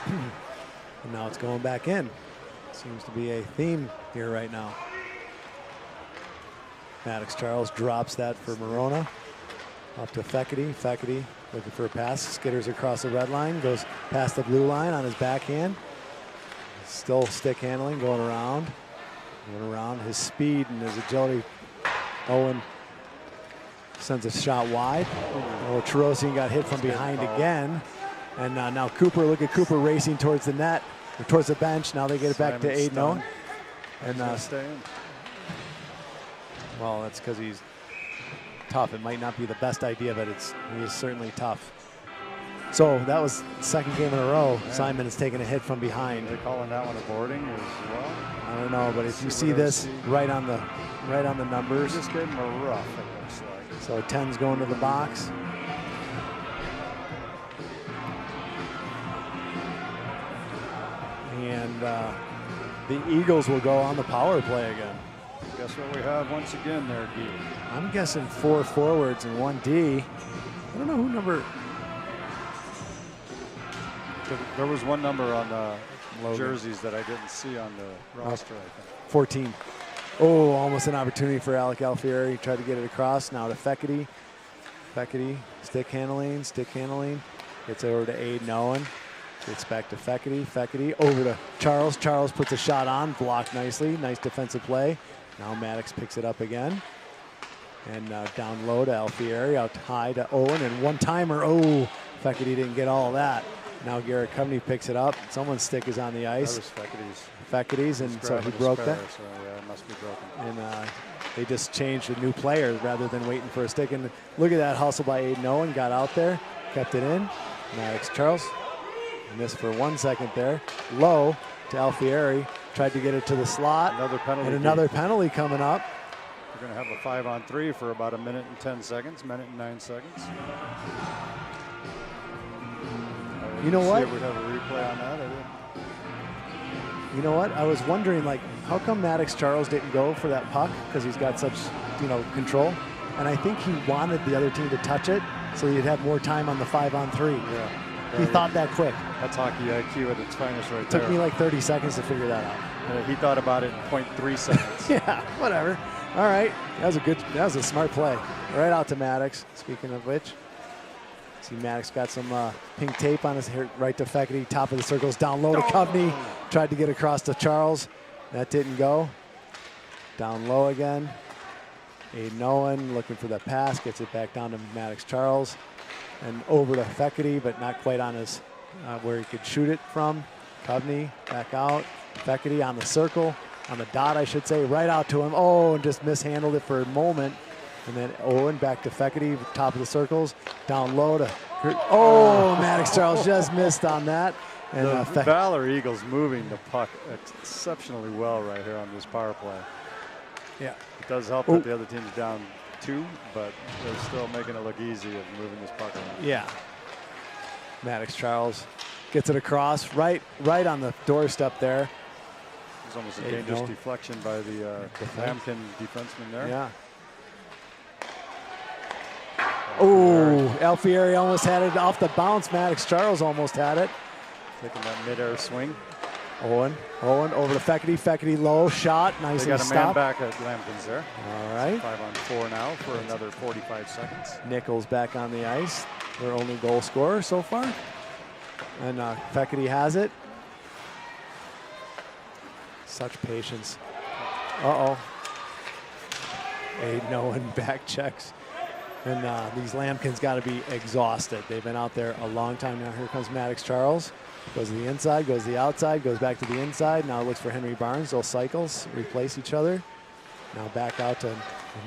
And now it's going back in. Seems to be a theme here right now. Maddox Charles drops that for Morona. Up to Feckerty. Feckerty looking for a pass. Skitters across the red line. Goes past the blue line on his backhand. Still stick handling, going around. Going around. His speed and his agility. Owen sends a shot wide. Oh, Tarosian got hit from behind again. And now Cooper, look at Cooper racing towards the net, or towards the bench. Now they get it back to Aiden Owen. And stay in. Well, that's because he's tough. It might not be the best idea, but he is certainly tough. So that was the second game in a row. Man. Simon has taken a hit from behind. Are they calling that one a boarding as well? I don't know, but if you see this right on the numbers, Just gave him a rough, it looks like. So 10's going to the box. the Eagles will go on the power play again. Guess what we have once again there, D? I'm guessing 4 forwards and 1 D. I don't know who number. There was one number on the Logan. jerseys that I didn't see on the roster, I think. 14. Oh, almost an opportunity for Alec Alfieri. Tried to get it across. Now to Fekete. Fekete, stick handling. Gets over to Aiden Owen. Gets back to Fekete. Fekete over to Charles. Charles puts a shot on, blocked nicely. Nice defensive play. Now Maddox picks it up again. And down low to Alfieri. Out high to Owen. And one-timer. Oh, Fekete didn't get all of that. Now Garrett Coveney picks it up. Someone's stick is on the ice. That was Fekete's. Fekete's, and so he broke that. So yeah, it must be broken. And they just changed a new player rather than waiting for a stick. And look at that hustle by Aiden Owen. Got out there, kept it in. Maddox Charles missed for 1 second there. Low to Alfieri. Tried to get it to the slot. Another penalty. And another penalty coming up. We're going to have a 5-on-3 for about 1 minute and 10 seconds, 1 minute and 9 seconds. You know what? We have a replay on that. You know what? I was wondering, like, how come Maddox Charles didn't go for that puck? Because he's got such, control. And I think he wanted the other team to touch it so he'd have more time on the 5-on-3. Yeah. He thought that quick. That's hockey IQ at its finest right there. Took me like 30 seconds to figure that out. He thought about it in 0.3 seconds. Yeah, whatever. All right. That was a smart play. Right out to Maddox, speaking of which. See Maddox got some pink tape on his hair, right to Fekete, top of the circles, down low to Coveney. Tried to get across to Charles. That didn't go. Down low again. Aiden Owen looking for the pass, gets it back down to Maddox Charles. And over to Fekete, but not quite on his, where he could shoot it from. Coveney back out. Fekete on the circle, on the dot, I should say, right out to him. Oh, and just mishandled it for a moment. And then Owen back to Fekete, top of the circles, down low to, Maddox Charles just missed on that. And the Valor Eagles moving the puck exceptionally well right here on this power play. Yeah. It does help that the other team's down 2, but they're still making it look easy of moving this puck around. Yeah. Maddox Charles gets it across, right on the doorstep there. It was almost a dangerous deflection by the Lambkin defenseman there. Yeah. Oh, Alfieri almost had it off the bounce. Maddox Charles almost had it. Taking that midair swing. Owen over to Fekete. Fekete low shot, nicely They got a stopped. man back at Lambkin's there. All right. 5-on-4 now for another 45 seconds. Nichols back on the ice, their only goal scorer so far. And Fekete has it. Such patience. Uh-oh. Aiden Owen back checks. And these Lambkins got to be exhausted. They've been out there a long time now. Here comes Maddox Charles. Goes to the inside, goes to the outside, goes back to the inside. Now looks for Henry Barnes. They'll cycles, replace each other. Now back out to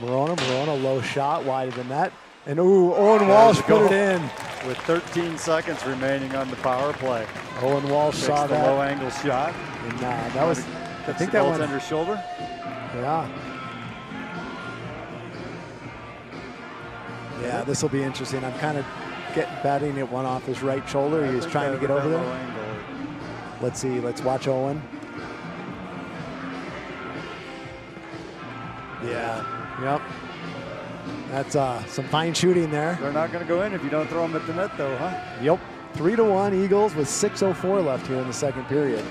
Morona. Morona, low shot, wide of the net. And Owen Walsh put it in. With 13 seconds remaining on the power play. Owen Walsh saw the that. low angle shot. And that was, I think that went under shoulder. Yeah. Yeah, this will be interesting. I'm kind of batting it one off his right shoulder. He was trying to get over there. Let's see. Let's watch Owen. Yeah. Yep. That's some fine shooting there. They're not going to go in if you don't throw them at the net, though, huh? Yep. 3-1 Eagles with 6:04 left here in the second period.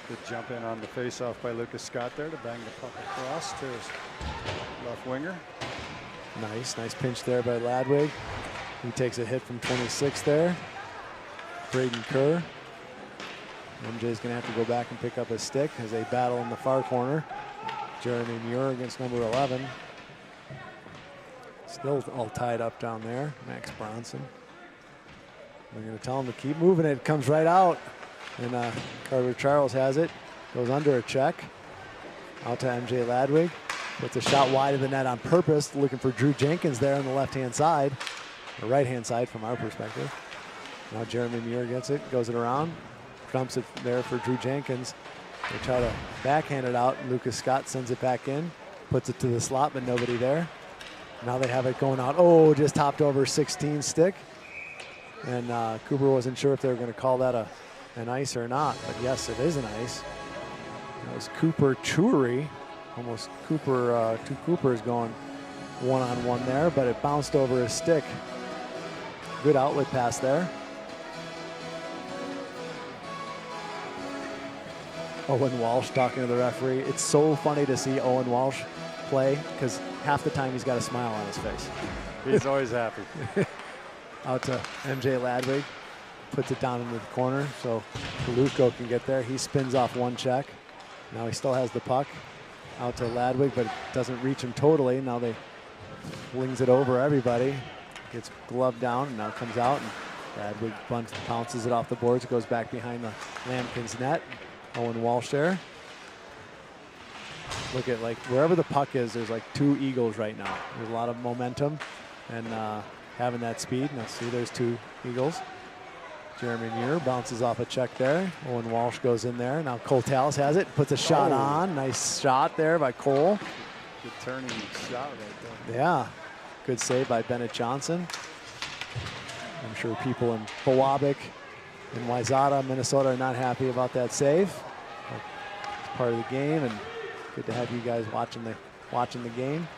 Good jump in on the face-off by Lucas Scott there to bang the puck across to his left winger. Nice pinch there by Ladwig. He takes a hit from 26 there. Braden Kerr. MJ's going to have to go back and pick up his stick as they battle in the far corner. Jeremy Muir against number 11. Still all tied up down there. Max Bronson. They're going to tell him to keep moving it. It comes right out. And Carter Charles has it. Goes under a check. Out to MJ Ladwig. Puts a shot wide of the net on purpose. Looking for Drew Jenkins there on the left-hand side. Or right-hand side from our perspective. Now Jeremy Muir gets it. Goes it around. Dumps it there for Drew Jenkins. They try to backhand it out. Lucas Scott sends it back in. Puts it to the slot, but nobody there. Now they have it going out. Oh, just topped over 16 stick. And Cooper wasn't sure if they were going to call that an ice or not, but yes, it is an ice. That was Cooper Chury. Almost Cooper, two Coopers going one-on-one there, but it bounced over his stick. Good outlet pass there. Owen Walsh talking to the referee. It's so funny to see Owen Walsh play because half the time he's got a smile on his face. He's always happy. Out to MJ Ladwig, puts it down into the corner so Kaluko can get there. He spins off one check. Now he still has the puck. Out to Ladwig, but it doesn't reach him totally. Now they flings it over everybody. Gets gloved down and now comes out and Ladwig bounces it off the boards. It goes back behind the Lambkins net. Owen Walsh there. Look at, like, wherever the puck is, there's like two Eagles right now. There's a lot of momentum and having that speed. Now see, there's two Eagles. Jeremy Muir bounces off a check there. Owen Walsh goes in there. Now Cole Tallis has it, puts a shot on. Nice shot there by Cole. Good turning shot right there. Yeah, good save by Bennett Johnson. I'm sure people in Pewabic and Wayzata, Minnesota are not happy about that save. But it's part of the game, and good to have you guys watching the game.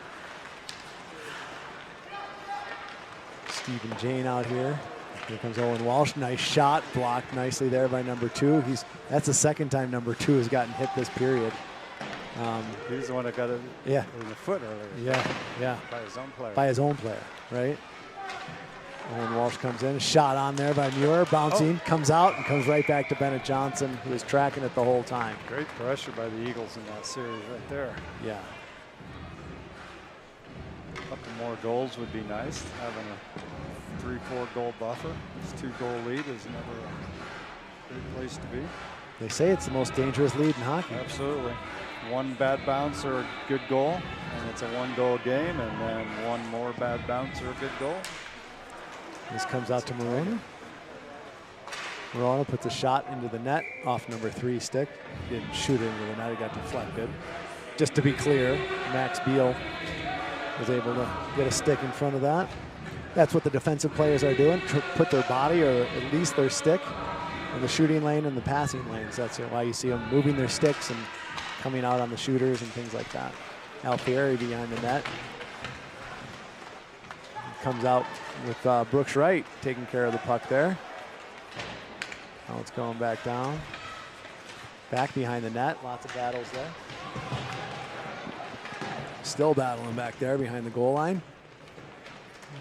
Stephen Jane out here. Here comes Owen Walsh. Nice shot, blocked nicely there by number 2. That's the second time number 2 has gotten hit this period. He's the one that got it in the foot earlier. Yeah. By his own player. By his own player, right? Owen Walsh comes in, shot on there by Muir, bouncing, comes out and comes right back to Bennett Johnson, who was tracking it the whole time. Great pressure by the Eagles in that series right there. Yeah. A couple more goals would be nice. Having a 3-4 goal buffer. This 2-goal lead is never a great place to be. They say it's the most dangerous lead in hockey. Absolutely. One bad bounce or a good goal, and it's a 1-goal game, and then one more bad bounce or a good goal. This comes out to Marona. Marona puts a shot into the net off number 3 stick. Didn't shoot it into the net, it got deflected. Just to be clear, Max Beal was able to get a stick in front of that. That's what the defensive players are doing, put their body or at least their stick in the shooting lane and the passing lanes. That's why you see them moving their sticks and coming out on the shooters and things like that. Alfieri behind the net. Comes out with Brooks Wright taking care of the puck there. Now it's going back down. Back behind the net, lots of battles there. Still battling back there behind the goal line.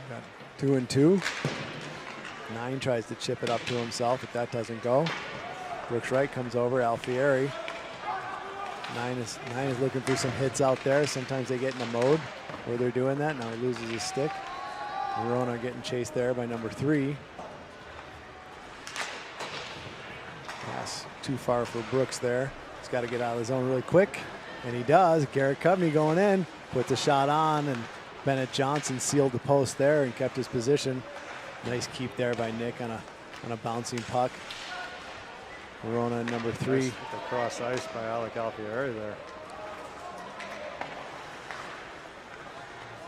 Got 2 and 2. 9 tries to chip it up to himself, but that doesn't go. Brooks Wright comes over, Alfieri. 9 is looking for some hits out there. Sometimes they get in a mode where they're doing that. Now he loses his stick. Verona getting chased there by number 3. Pass too far for Brooks there. He's got to get out of the zone really quick, and he does. Garrett Covney going in, puts a shot on, and Bennett Johnson sealed the post there and kept his position. Nice keep there by Nick on a bouncing puck. Verona number 3. Nice with the cross ice by Alec Alfieri there.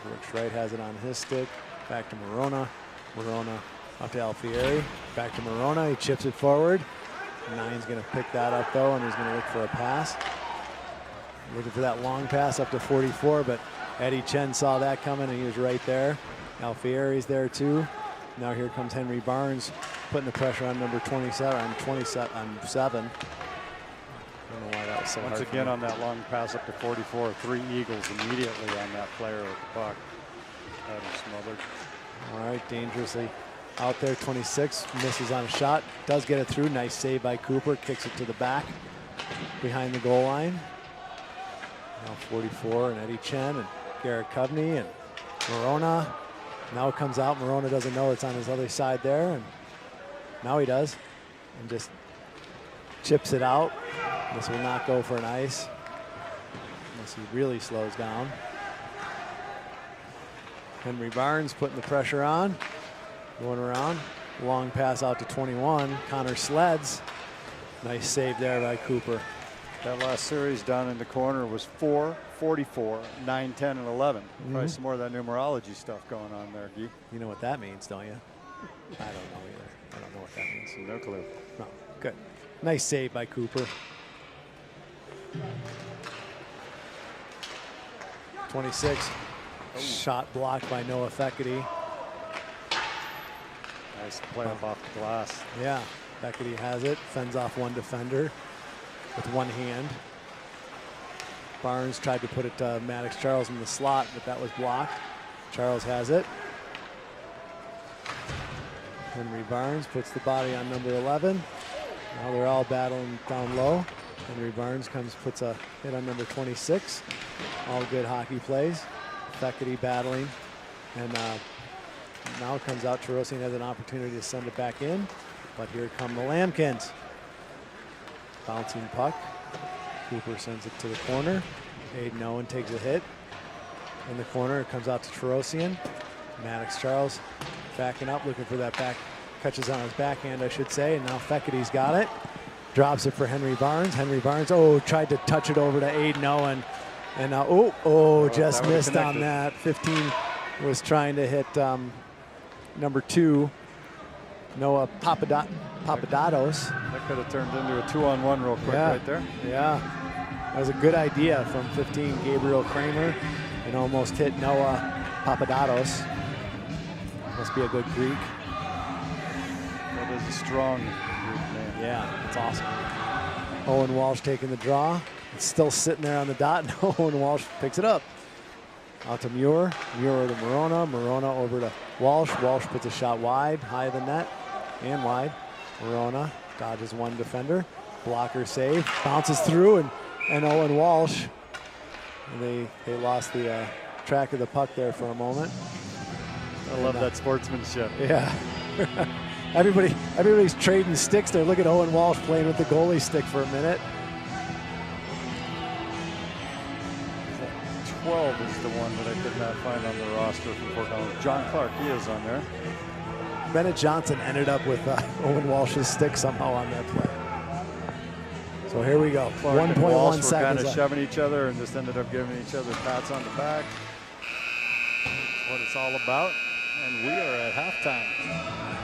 Brooks Wright has it on his stick. Back to Marona. Marona up to Alfieri. Back to Marona. He chips it forward. 9's going to pick that up though, and he's going to look for a pass. Looking for that long pass up to 44, but Eddie Chen saw that coming and he was right there. Alfieri's there too. Now here comes Henry Barnes putting the pressure on number 27, on 7. I don't know why that was so hard. Once again on that long pass up to 44, 3 Eagles immediately on that player with the puck. Had him smothered. All right, dangerously out there, 26, misses on a shot, does get it through. Nice save by Cooper, kicks it to the back behind the goal line. Now 44 and Eddie Chen and Garrett Covney and Marona. Now it comes out, Marona doesn't know it's on his other side there, and now he does, and just chips it out. This will not go for an ice unless he really slows down. Henry Barnes putting the pressure on, going around. Long pass out to 21, Connor Sleds. Nice save there by Cooper. That last series down in the corner was 4, 44, 9, 10, and 11. Probably some more of that numerology stuff going on there, Guy. You know what that means, don't you? I don't know either. I don't know what that means. No clue. No, good. Nice save by Cooper. 26. Shot blocked by Noah Feckerty. Nice play up off the glass. Yeah, Feckerty has it. Fends off one defender with one hand. Barnes tried to put it to Maddox Charles in the slot, but that was blocked. Charles has it. Henry Barnes puts the body on number 11. Now they're all battling down low. Henry Barnes puts a hit on number 26. All good hockey plays. Feckerty battling. And now it comes out. Tarosian has an opportunity to send it back in. But here come the Lambkins. Bouncing puck. Cooper sends it to the corner. Aiden Owen takes a hit. In the corner, it comes out to Tarosian. Maddox Charles backing up, looking for that back. Catches on his backhand, I should say. And now Feckerty's got it. Drops it for Henry Barnes. Henry Barnes, tried to touch it over to Aiden Owen. And now, just missed on that. 15 was trying to hit number 2, Noah Papadopoulos. That could have turned into a 2-on-1 real quick right there. Yeah, that was a good idea from 15, Gabriel Kramer, and almost hit Noah Papadopoulos. Must be a good Greek. That is a strong Greek name. Yeah, that's awesome. Owen Walsh taking the draw. It's still sitting there on the dot, and Owen Walsh picks it up. Out to Muir. Muir to Morona. Morona over to Walsh. Walsh puts a shot wide, high of the net, and wide. Morona dodges one defender. Blocker save. Bounces through, and Owen Walsh. And they lost the track of the puck there for a moment. I love that sportsmanship. Yeah. Everybody's trading sticks there. Look at Owen Walsh playing with the goalie stick for a minute. 12 is the one that I could not find on the roster from Fort Collins. John Clark, he is on there. Bennett Johnson ended up with Owen Walsh's stick somehow on that play. So here we go. 1.1 seconds kind of left. shoving each other and just ended up giving each other pats on the back. That's what it's all about. And we are at halftime.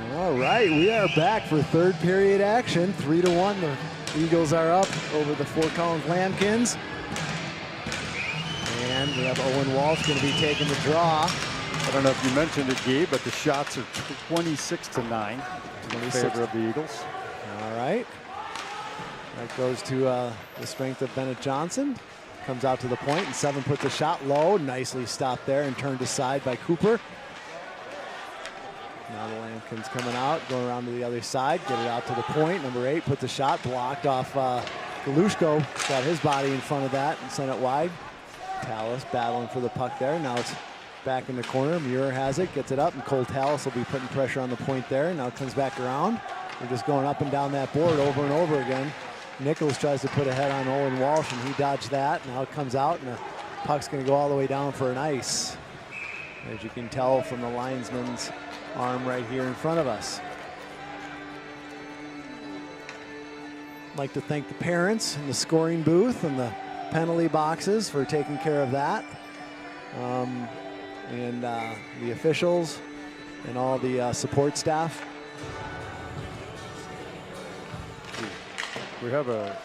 All right, we are back for third period action. 3-1, the Eagles are up over the Fort Collins Lambkins. And we have Owen Walsh going to be taking the draw. I don't know if you mentioned it, Guy, but the shots are 26-9 in favor of the Eagles. All right. That goes to the strength of Bennett Johnson. Comes out to the point, and 7 puts a shot low. Nicely stopped there and turned aside by Cooper. Now the Lambkins coming out, going around to the other side, get it out to the point. Number 8 puts a shot, blocked off Galushko. Got his body in front of that and sent it wide. Tallis battling for the puck there. Now it's back in the corner. Muir has it, gets it up, and Cole Tallis will be putting pressure on the point there. Now it comes back around. We're just going up and down that board over and over again. Nichols tries to put a head on Owen Walsh, and he dodged that. Now it comes out, and the puck's going to go all the way down for an ice. As you can tell from the linesman's arm right here in front of us. I'd like to thank the parents in the scoring booth and the penalty boxes for taking care of that. And the officials and all the support staff. We have a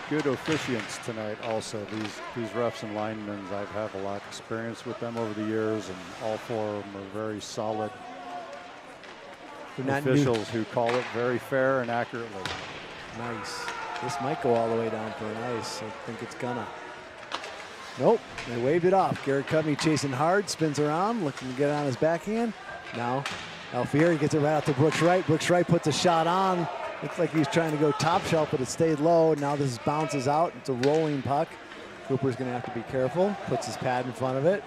good officiants tonight also. These refs and linemen, I've had a lot of experience with them over the years, and all 4 of them are very solid officials who call it very fair and accurately. Nice. This might go all the way down for an ice. I think it's gonna. Nope, they waved it off. Garrett Covney chasing hard, spins around, looking to get it on his backhand. Now Alfieri gets it right out to Brooks Wright. Brooks Wright puts a shot on. Looks like he's trying to go top shelf, but it stayed low. Now this bounces out. It's a rolling puck. Cooper's going to have to be careful. Puts his pad in front of it.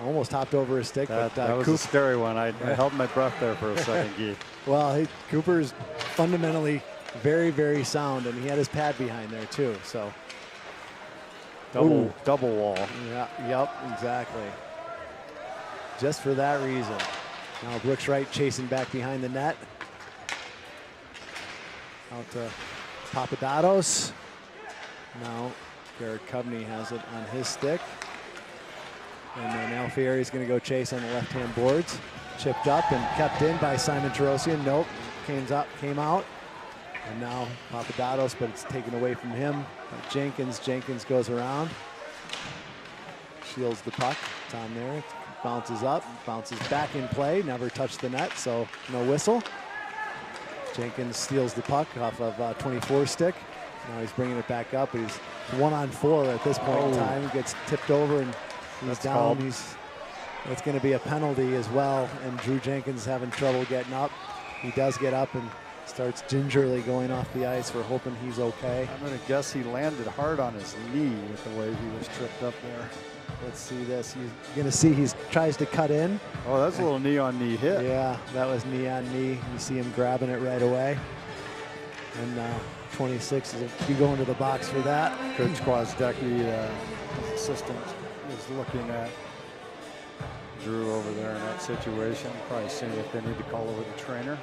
Almost hopped over his stick. That was a scary one. I held my breath there for a second, Guy. Well, Cooper's fundamentally very, very sound, and he had his pad behind there too. So double wall. Yeah, yep, exactly. Just for that reason. Now Brooks Wright chasing back behind the net. Out to Papadopoulos. Now Garrett Covney has it on his stick. And then Alfieri is going to go chase on the left-hand boards. Chipped up and kept in by Simon Tarosian. Nope, came out. And now Papadopoulos, but it's taken away from him. Jenkins goes around. Shields the puck. It's on there. It bounces up, bounces back in play. Never touched the net, so no whistle. Jenkins steals the puck off of 24 stick. Now he's bringing it back up. He's 1-on-4 at this point in time. He gets tipped over and he's down. That's going to be a penalty as well. And Drew Jenkins having trouble getting up. He does get up and starts gingerly going off the ice. We're hoping he's okay. I'm going to guess he landed hard on his knee with the way he was tripped up there. Let's see this. You're going to see he tries to cut in. Oh, that's a little knee-on-knee hit. Yeah, that was knee-on-knee. You see him grabbing it right away. And 26 is be going to the box for that. Coach Kwazdecki, assistant, is looking at Drew over there in that situation. Probably seeing if they need to call over the trainer.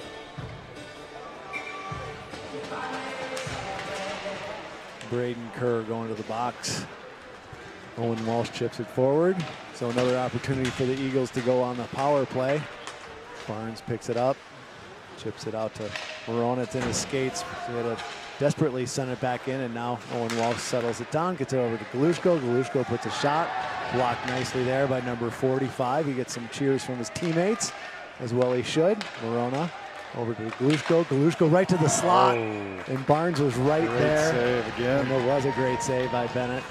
Braden Kerr going to the box. Owen Walsh chips it forward. So another opportunity for the Eagles to go on the power play. Barnes picks it up, chips it out to Verona. It's in his skates. So he had to desperately send it back in, and now Owen Walsh settles it down, gets it over to Galushko. Galushko puts a shot, blocked nicely there by number 45. He gets some cheers from his teammates, as well he should. Verona over to Galushko. Galushko right to the slot, and Barnes was right there. Great save again. And it was a great save by Bennett.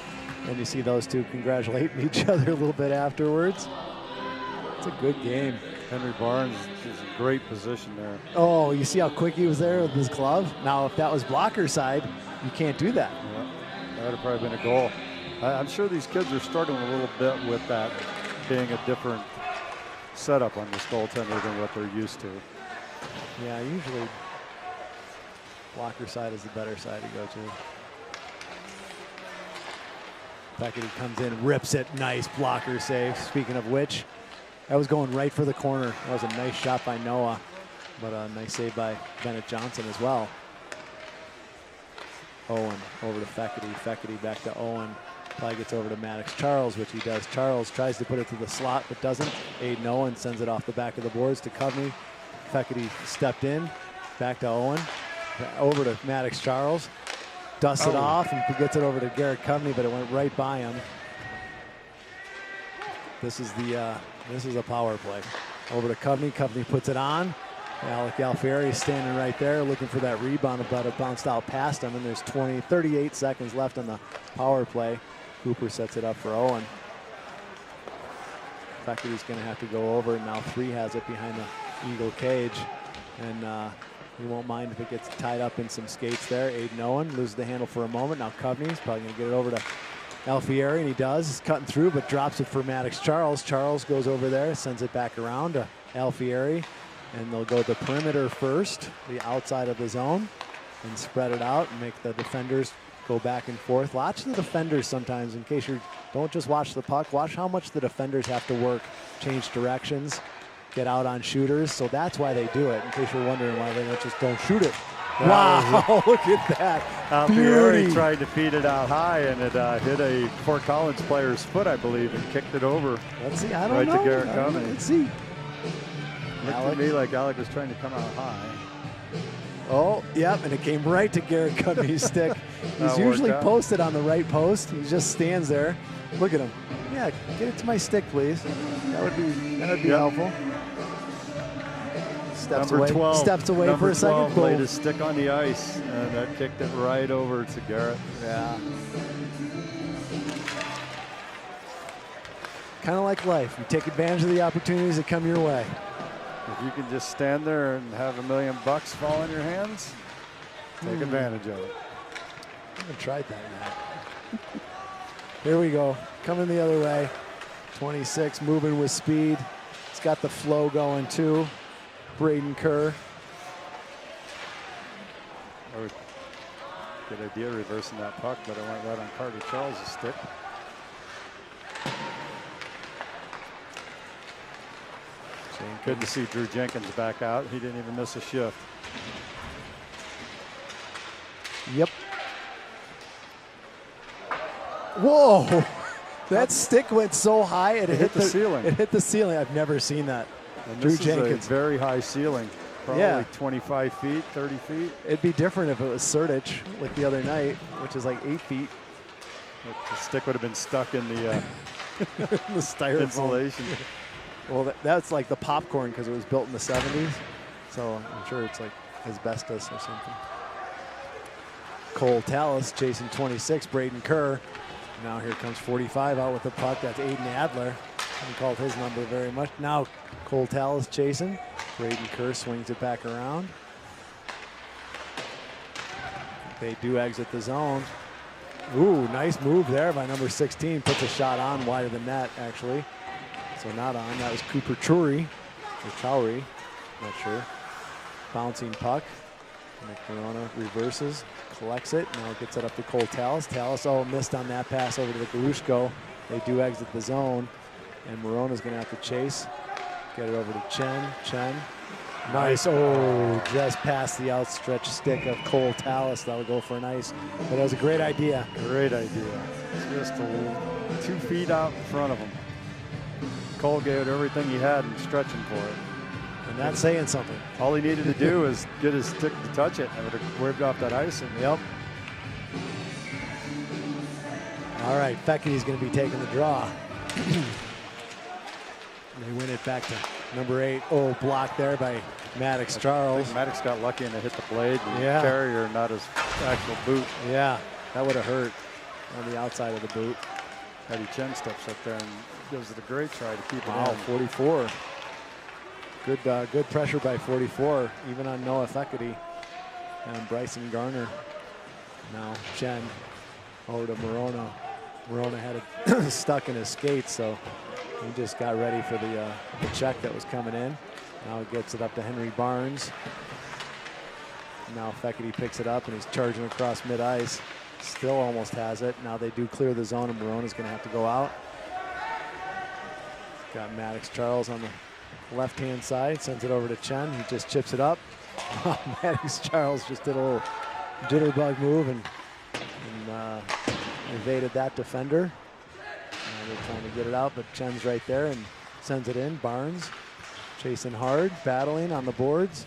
And you see those two congratulating each other a little bit afterwards. It's a good game. Henry Barnes is in great position there. Oh, you see how quick he was there with his glove? Now, if that was blocker side, you can't do that. Yeah, that would have probably been a goal. I'm sure these kids are struggling a little bit with that being a different setup on this goaltender than what they're used to. Yeah, usually blocker side is the better side to go to. Beckett comes in, rips it, nice blocker save. Speaking of which, that was going right for the corner. That was a nice shot by Noah, but a nice save by Bennett Johnson as well. Owen over to Feckerty. Feckerty back to Owen. Probably gets over to Maddox Charles, which he does. Charles tries to put it to the slot, but doesn't. Aiden Owen sends it off the back of the boards to Covney. Feckety stepped in, back to Owen, over to Maddox Charles, dusts it off and gets it over to Garrett Coveney, but it went right by him. This is a power play. Over to Coveney. Coveney puts it on. Alec Alfieri is standing right there looking for that rebound, but it bounced out past him, and there's 38 seconds left on the power play. Cooper sets it up for Owen. Feckety's going to have to go over. Now 3 has it behind the Eagle cage, and he won't mind if it gets tied up in some skates there. Aiden Owen loses the handle for a moment. Now Coveney's probably going to get it over to Alfieri, and he does. He's cutting through, but drops it for Maddox Charles. Charles goes over there, sends it back around to Alfieri, and they'll go the perimeter first, the outside of the zone, and spread it out and make the defenders go back and forth. Watch the defenders sometimes, in case you don't just watch the puck, watch how much the defenders have to work, change directions, get out on shooters. So that's why they do it, in case you're wondering why they just don't shoot it. Wow, look at that. Alfieri tried to feed it out high, and it hit a Fort Collins player's foot, I believe, and kicked it over. Let's see, I don't know. Right to Garrett Coveney. Let's see. Looked to me like Alec was trying to come out high. Oh, yep, and it came right to Garrett Coveney's stick. He's usually posted on the right post. He just stands there. Look at him. Yeah, get it to my stick, please. That would be helpful. Steps Number 12, steps away number for a second. 12 laid his stick on the ice, and that kicked it right over to Garrett. Yeah. Kind of like life. You take advantage of the opportunities that come your way. If you can just stand there and have $1 million fall in your hands, take advantage of it. I haven't tried that yet. Here we go. Coming the other way. 26 moving with speed. It's got the flow going too. Braden Kerr. Good idea reversing that puck, but it went right on Carter Charles' stick. Good to see Drew Jenkins back out. He didn't even miss a shift. Yep. Whoa! That stick went so high it hit the ceiling. It hit the ceiling. I've never seen that. And Drew this Jenkins. is a very high ceiling. Probably 25 feet, 30 feet. It'd be different if it was Sertich like the other night, which is like 8 feet. The stick would have been stuck in the, the styrofoam insulation. Well, that's like the popcorn because it was built in the 70s. So I'm sure it's like asbestos or something. Cole Tallis chasing 26, Braden Kerr. Now here comes 45 out with the puck. That's Aiden Adler. Haven't called his number very much. Now Cole Tallis chasing. Braden Kerr swings it back around. They do exit the zone. Ooh, nice move there by number 16. Puts a shot on wide of the net, actually. So not on. That was Cooper Chowry, or Chowry, not sure. Bouncing puck. Nick Verona reverses, collects it. Now gets it up to Cole Tallis. Tallis missed on that pass over to the Galushko. They do exit the zone, and Morona's going to have to chase. Get it over to Chen. Chen. Nice. Oh, just past the outstretched stick of Cole Tallis. That'll go for an ice. But that was a great idea. Great idea. Just 2 feet out in front of him. Cole gave it everything he had and stretching for it. And that's saying something. All he needed to do was get his stick to touch it, and it would have whipped off that ice. And yep. All right, Feckety's going to be taking the draw. They win it back to number 8. Oh, blocked there by Maddox Charles. I think Maddox got lucky and it hit the blade. And yeah. Carrier, not his actual boot. Yeah, that would have hurt on the outside of the boot. Eddie Chen steps up there and gives it a great try to keep it wow, in. 44. Good pressure by 44, even on Noah Feckety and Bryson Garner. Now Chen over to Morona. Morona had it stuck in his skates, so he just got ready for the check that was coming in. Now he gets it up to Henry Barnes. Now Feckety picks it up and he's charging across mid-ice. Still almost has it. Now they do clear the zone and Morona's going to have to go out. Got Maddox Charles on the left-hand side, sends it over to Chen. He just chips it up. Maddox Charles just did a little jitterbug move and evaded that defender. They're trying to get it out, but Chen's right there and sends it in. Barnes chasing hard, battling on the boards.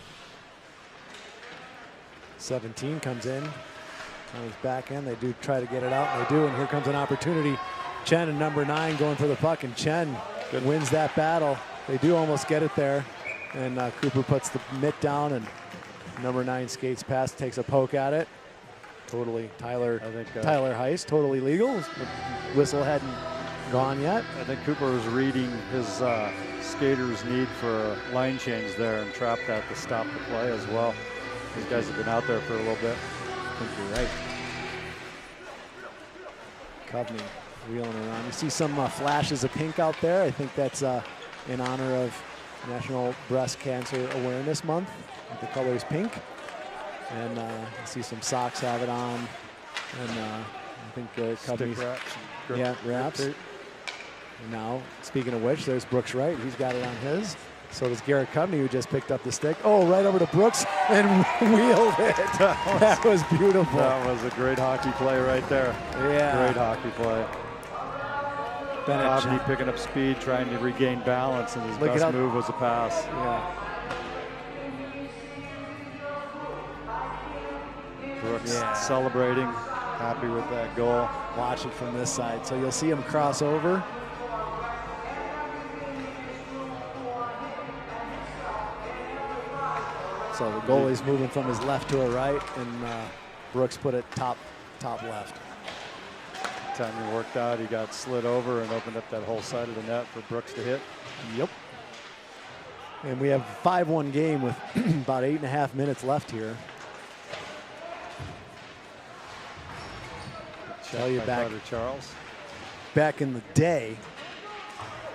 17 comes in on his back end. They do try to get it out, and they do, and here comes an opportunity. Chen and number 9 going for the puck, and Chen wins that battle. They do almost get it there, and Cooper puts the mitt down, and number 9 skates past, takes a poke at it. Totally, Tyler Heist, totally legal. The whistle hadn't gone yet. I think Cooper was reading his skater's need for a line change there and trapped that to stop the play as well. These guys have been out there for a little bit. I think you're right. Kovney wheeling around. You see some flashes of pink out there. I think that's in honor of National Breast Cancer Awareness Month. The color is pink. And you see some socks have it on. And I think Kovney's wraps. And now, speaking of which, there's Brooks Wright. He's got it on his. So does Garrett Kovney, who just picked up the stick. Oh, right over to Brooks and wheeled it. That was beautiful. That was a great hockey play right there. Yeah. Great hockey play. Kovney picking up speed, trying to regain balance, and his best move was a pass. Yeah. Brooks celebrating, happy with that goal. Watch it from this side. So you'll see him cross over. So the goalie's moving from his left to a right, and Brooks put it top left. Time he worked out, he got slid over and opened up that whole side of the net for Brooks to hit. Yep. And we have a 5-1 game with about 8.5 minutes left here. Tell you back in the day,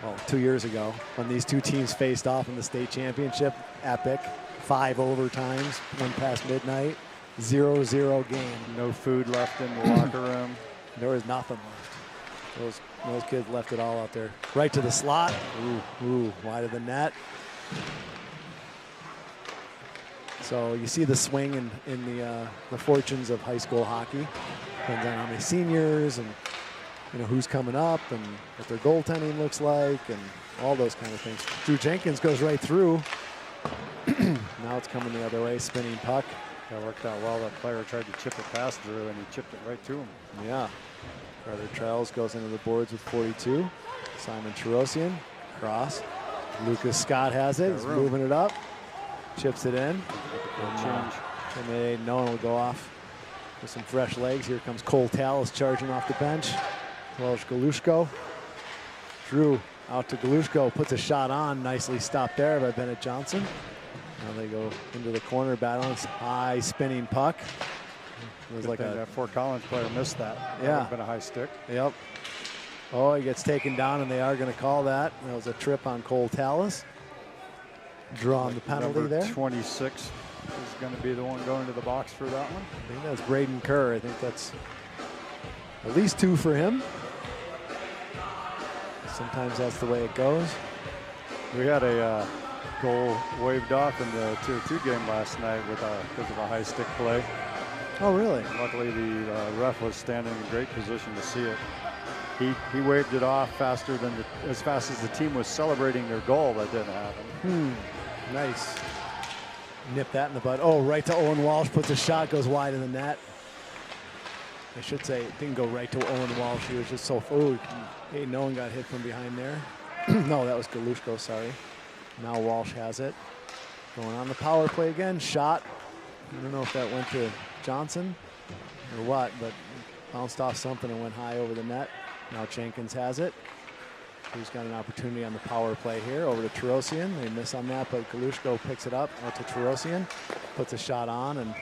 well, 2 years ago, when these two teams faced off in the state championship, epic, 5 overtimes, went past midnight, 0-0 game. No food left in the locker room. There was nothing left. Those kids left it all out there. Right to the slot. Ooh, wide of the net. So you see the swing in the fortunes of high school hockey. Depends on how many seniors and who's coming up and what their goaltending looks like and all those kind of things. Drew Jenkins goes right through. Now it's coming the other way, spinning puck. That worked out well. That player tried to chip it past Drew, and he chipped it right to him. Yeah. Carter Trails goes into the boards with 42. Simon Cherosian, cross. Lucas Scott has it. He's moving it up. Chips it in. And no one will go off with some fresh legs. Here comes Cole Tallis charging off the bench. Welsh Galushko. Drew out to Galushko, puts a shot on. Nicely stopped there by Bennett Johnson. Now they go into the corner, battling high spinning puck. It was like that Fort Collins player missed that. Yeah. That would have been a high stick. Yep. Oh, he gets taken down, and they are going to call that. That was a trip on Cole Tallis. Drawing the penalty number there. 26 is going to be the one going to the box for that one. I think that's Braden Kerr. I think that's at least 2 for him. Sometimes that's the way it goes. We had a goal waved off in the Tier 2 game last night because of a high stick play. Oh, really? Luckily, the ref was standing in great position to see it. He waved it off faster than as fast as the team was celebrating their goal. That didn't happen. Nice. Nip that in the bud. Oh, right to Owen Walsh. Puts a shot, goes wide in the net. I should say it didn't go right to Owen Walsh. He was just so. Oh, hey, no one got hit from behind there. No, that was Galushko, sorry. Now Walsh has it. Going on the power play again. Shot. I don't know if that went to Johnson or what, but bounced off something and went high over the net. Now Jenkins has it. He's got an opportunity on the power play here. Over to Terosian. They miss on that, but Galushko picks it up. Out to Terosian. Puts a shot on and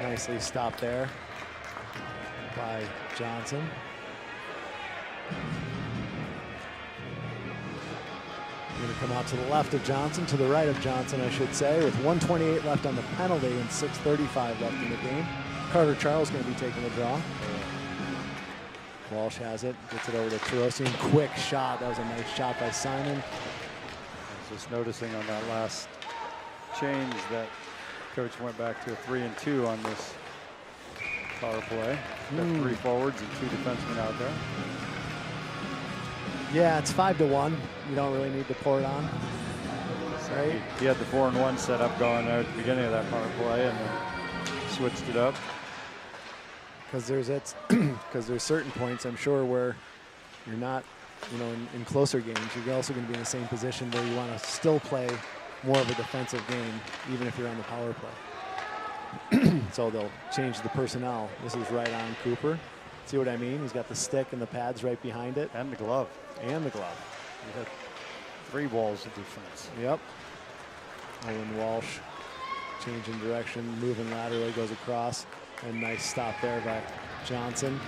nicely stopped there by Johnson. Going to come out to the left of Johnson, to the right of Johnson, I should say, with 1:28 left on the penalty and 6:35 left in the game. Carter Charles going to be taking the draw. Walsh has it, gets it over to Terosian. Quick shot. That was a nice shot by Simon. I was just noticing on that last change that coach went back to a 3-2 on this power play. Got 3 forwards and 2 defensemen out there. Yeah, it's 5-1. You don't really need to pour it on. right? He had the 4-and-1 set up going there at the beginning of that power play, and then switched it up. Because there's certain points, I'm sure, where you're not, in closer games, you're also going to be in the same position where you want to still play more of a defensive game, even if you're on the power play. So they'll change the personnel. This is right on Cooper. See what I mean? He's got the stick and the pads right behind it. And the glove. And the glove. He had 3 walls of defense. Yep. Owen Walsh changing direction, moving laterally, goes across. And nice stop there by Johnson.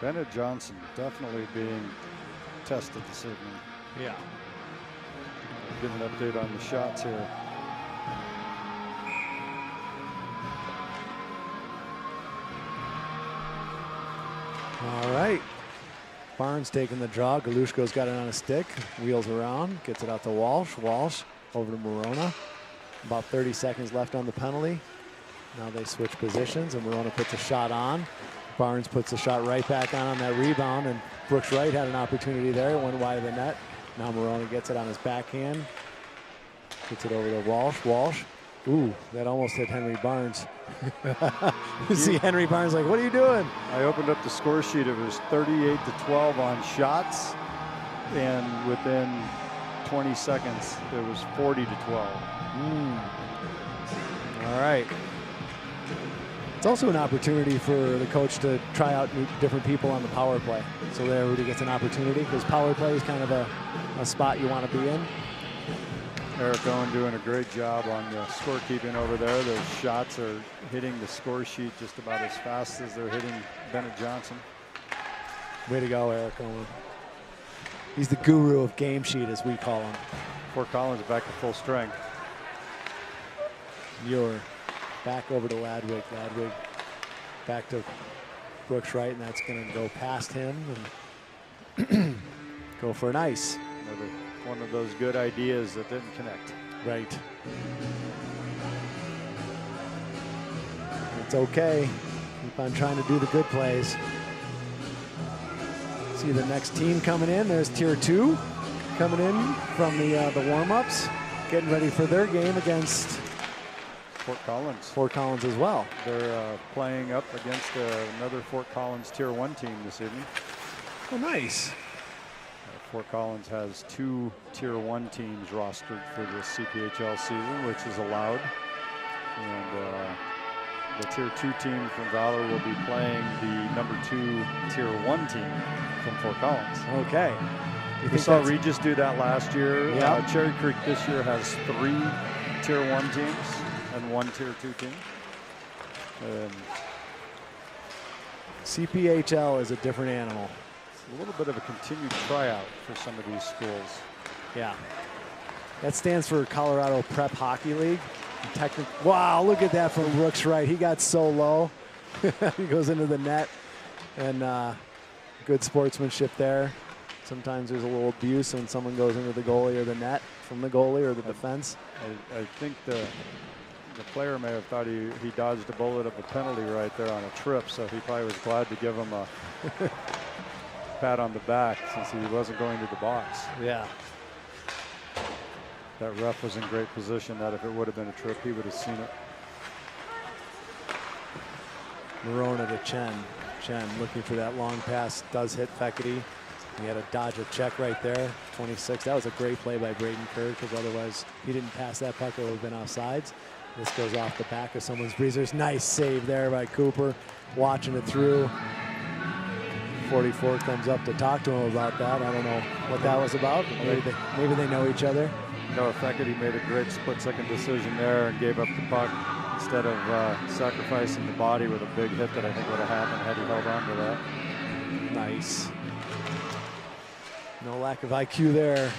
Bennett Johnson definitely being tested this evening. Yeah. Give an update on the shots here. All right. Barnes taking the draw. Galushko's got it on a stick. Wheels around. Gets it out to Walsh. Walsh over to Morona. About 30 seconds left on the penalty. Now they switch positions, and Morona puts a shot on. Barnes puts a shot right back on that rebound, and Brooks Wright had an opportunity there. It went wide of the net. Now Morona gets it on his backhand. Gets it over to Walsh. Walsh. Ooh, that almost hit Henry Barnes. You see Henry Barnes like, what are you doing? I opened up the score sheet. It was 38-12 on shots, and within 20 seconds, it was 40-12. All right. It's also an opportunity for the coach to try out different people on the power play. So there, Rudy gets an opportunity, because power play is kind of a spot you want to be in. Eric Owen doing a great job on the scorekeeping over there. Those shots are hitting the score sheet just about as fast as they're hitting Bennett Johnson. Way to go, Eric Owen. He's the guru of game sheet, as we call him. Fort Collins back to full strength. Muir back over to Ladwig. Ladwig back to Brooks Wright, and that's going to go past him and go for an ice. Another one of those good ideas that didn't connect. Right. It's okay. Keep on trying to do the good plays. See the next team coming in. There's Tier 2 coming in from the warm-ups, getting ready for their game against Fort Collins. Fort Collins as well. They're playing up against another Fort Collins Tier 1 team this evening. Oh, nice. Fort Collins has 2 Tier 1 teams rostered for the CPHL season, which is allowed. And the Tier 2 team from Valor will be playing the number 2 Tier 1 team from Fort Collins. Okay. We saw Regis do that last year. Yeah. Cherry Creek this year has 3 Tier 1 teams and 1 Tier 2 team. CPHL is a different animal. A little bit of a continued tryout for some of these schools. Yeah. That stands for Colorado Prep Hockey League. Wow, look at that from Brooks Wright. He got so low. He goes into the net. And good sportsmanship there. Sometimes there's a little abuse when someone goes into the goalie or the net from the goalie or the defense. I think the player may have thought he dodged a bullet of a penalty right there on a trip, so he probably was glad to give him a pat on the back since he wasn't going to the box. Yeah. That ref was in great position that if it would have been a trip, he would have seen it. Morona to Chen. Chen looking for that long pass, does hit Feckerty. He had to dodge a check right there, 26. That was a great play by Braden Kerr, because otherwise he didn't pass that puck, it would have been offsides. This goes off the back of someone's breezers. Nice save there by Cooper, watching it through. 44 comes up to talk to him about that. I don't know what that was about. Maybe they know each other. Noah Feckerty made a great split-second decision there and gave up the puck instead of sacrificing the body with a big hit that I think would have happened had he held on to that. Nice. No lack of IQ there.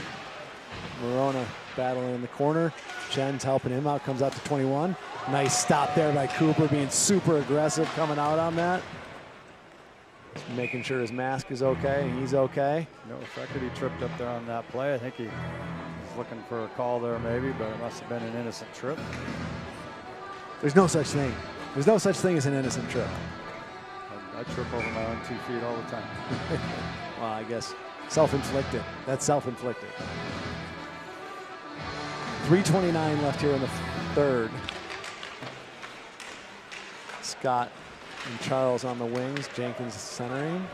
Morona battling in the corner. Chen's helping him out, comes out to 21. Nice stop there by Cooper, being super aggressive coming out on that. Just making sure his mask is okay and he's okay. Noah Feckerty tripped up there on that play. I think he was looking for a call there maybe, but it must have been an innocent trip. There's no such thing. There's no such thing as an innocent trip. I trip over my own 2 feet all the time. Well, I guess self-inflicted. That's self-inflicted. 3:29 left here in the third. Scott and Charles on the wings. Jenkins centering.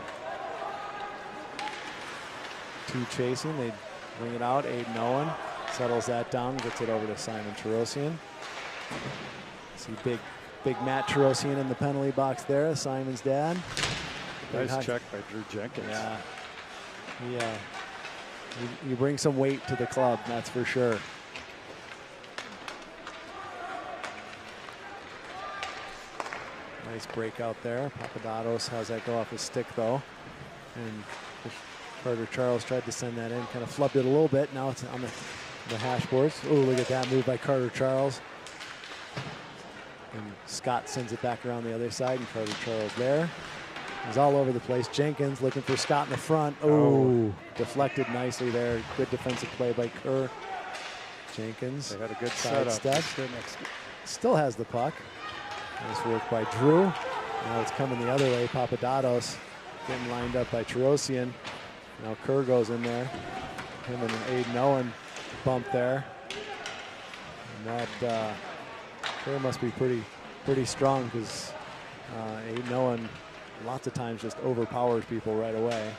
2 chasing. They bring it out. Aiden Owen settles that down. Gets it over to Simon Tarosian. See big Matt Tarosian in the penalty box there. Simon's dad. Nice check by Drew Jenkins. Yeah. Yeah. You bring some weight to the club, that's for sure. Nice breakout there. Papadopoulos has that go off his stick though. And Carter Charles tried to send that in, kind of flubbed it a little bit. Now it's on the hash boards. Oh, look at that move by Carter Charles. And Scott sends it back around the other side, and Carter Charles there. He's all over the place. Jenkins looking for Scott in the front. Oh, deflected nicely there. Good defensive play by Kerr. Jenkins. They had a good side setup. step. Still has the puck. Nice work by Drew. Now it's coming the other way. Papadopoulos getting lined up by Tarosian. Now Kerr goes in there. Him and Aiden Owen bump there. And that Kerr must be pretty strong, because Aiden Owen lots of times just overpowers people right away.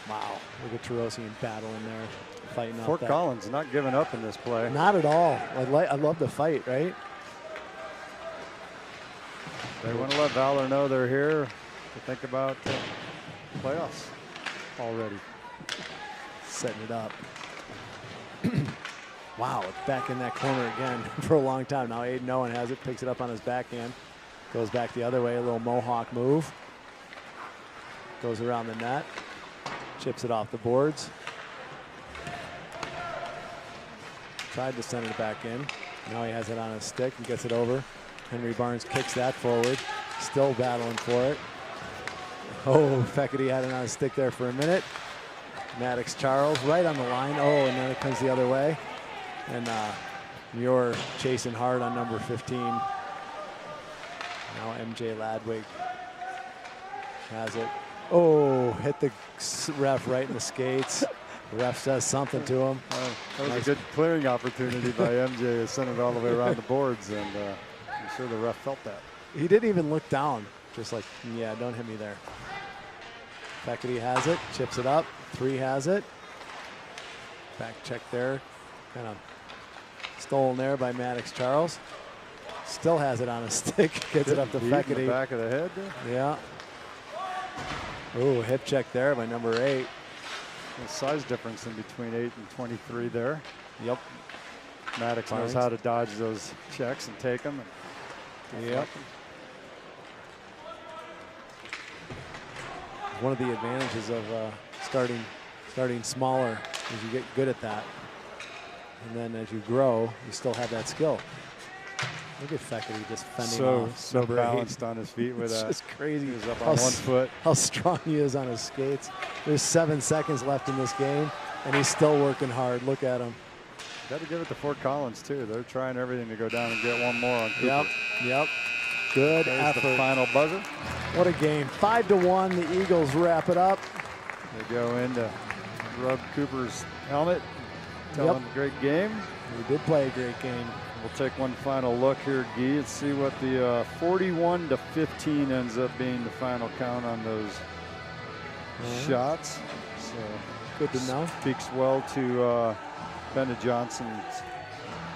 Wow, look at Tarosian battling there, fighting off Fort that. Collins not giving up in this play. Not at all. I love the fight, right? They want to let Valor know they're here to think about playoffs already. Setting it up. Wow, it's back in that corner again for a long time. Now Aiden Owen has it, picks it up on his backhand. Goes back the other way, a little Mohawk move. Goes around the net. Chips it off the boards. Tried to send it back in. Now he has it on his stick and gets it over. Henry Barnes kicks that forward. Still battling for it. Oh, Feckerty had it on his stick there for a minute. Maddox Charles right on the line. Oh, and then it comes the other way. And Muir chasing hard on number 15. Now MJ Ladwig has it. Oh, hit the ref right in the skates. The ref says something to him. That was a good clearing opportunity by MJ to send it all the way around the boards, and I'm sure the ref felt that. He didn't even look down, just like, yeah, don't hit me there. Feckerty has it, chips it up. 3 has it. Back check there, kind of stolen there by Maddox Charles. Still has it on a stick, gets it up to Feckerty. In the back of the head there. Yeah. Oh, hip check there by number 8. The size difference in between 8 and 23 there. Yep. Maddox knows how to dodge those checks and take them. Yep. One of the advantages of starting smaller is you get good at that. And then as you grow, you still have that skill. Look at Feckerty just fending off. So balanced on his feet with that. It's just crazy. He was up on 1 foot. How strong he is on his skates. There's 7 seconds left in this game, and he's still working hard. Look at him. Got to give it to Fort Collins, too. They're trying everything to go down and get one more on Cooper. Yep. Good There's effort. the final buzzer. What a game. 5-1. The Eagles wrap it up. They go in to rub Cooper's helmet. Tell him great game. We did play a great game. We'll take one final look here, Guy, and see what the 41-15 ends up being the final count on those shots. So good to know. Speaks well to Bennett Johnson's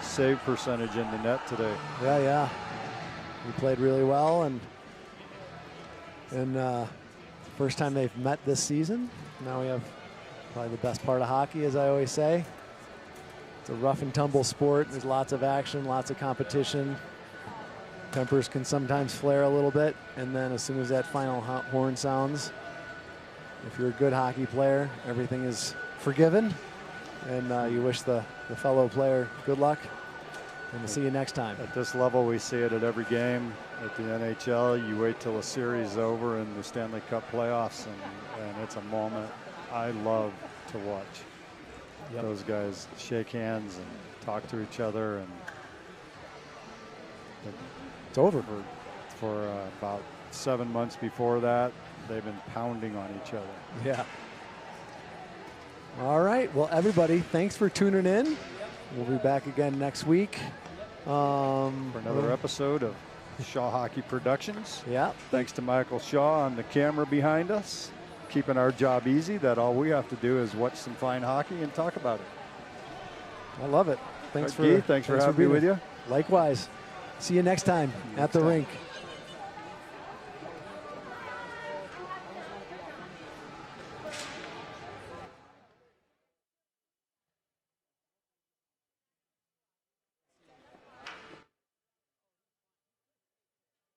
save percentage in the net today. Yeah. We played really well, and first time they've met this season. Now we have probably the best part of hockey, as I always say. It's a rough and tumble sport. There's lots of action, lots of competition. Tempers can sometimes flare a little bit, and then as soon as that final horn sounds, if you're a good hockey player, everything is forgiven, and you wish the fellow player good luck, and we'll see you next time. At this level, we see it at every game. At the NHL, you wait till a series is over in the Stanley Cup playoffs, and it's a moment I love to watch. Yep. Those guys shake hands and talk to each other, and it's over. For about 7 months before that, they've been pounding on each other. Yeah. All right. Well, everybody, thanks for tuning in. We'll be back again next week. For another episode of Shaw Hockey Productions. Yeah. Thanks to Michael Shaw on the camera behind us, keeping our job easy. That all we have to do is watch some fine hockey and talk about it. I love it. Thanks Thanks for having me with you. Likewise. See you next time at the rink.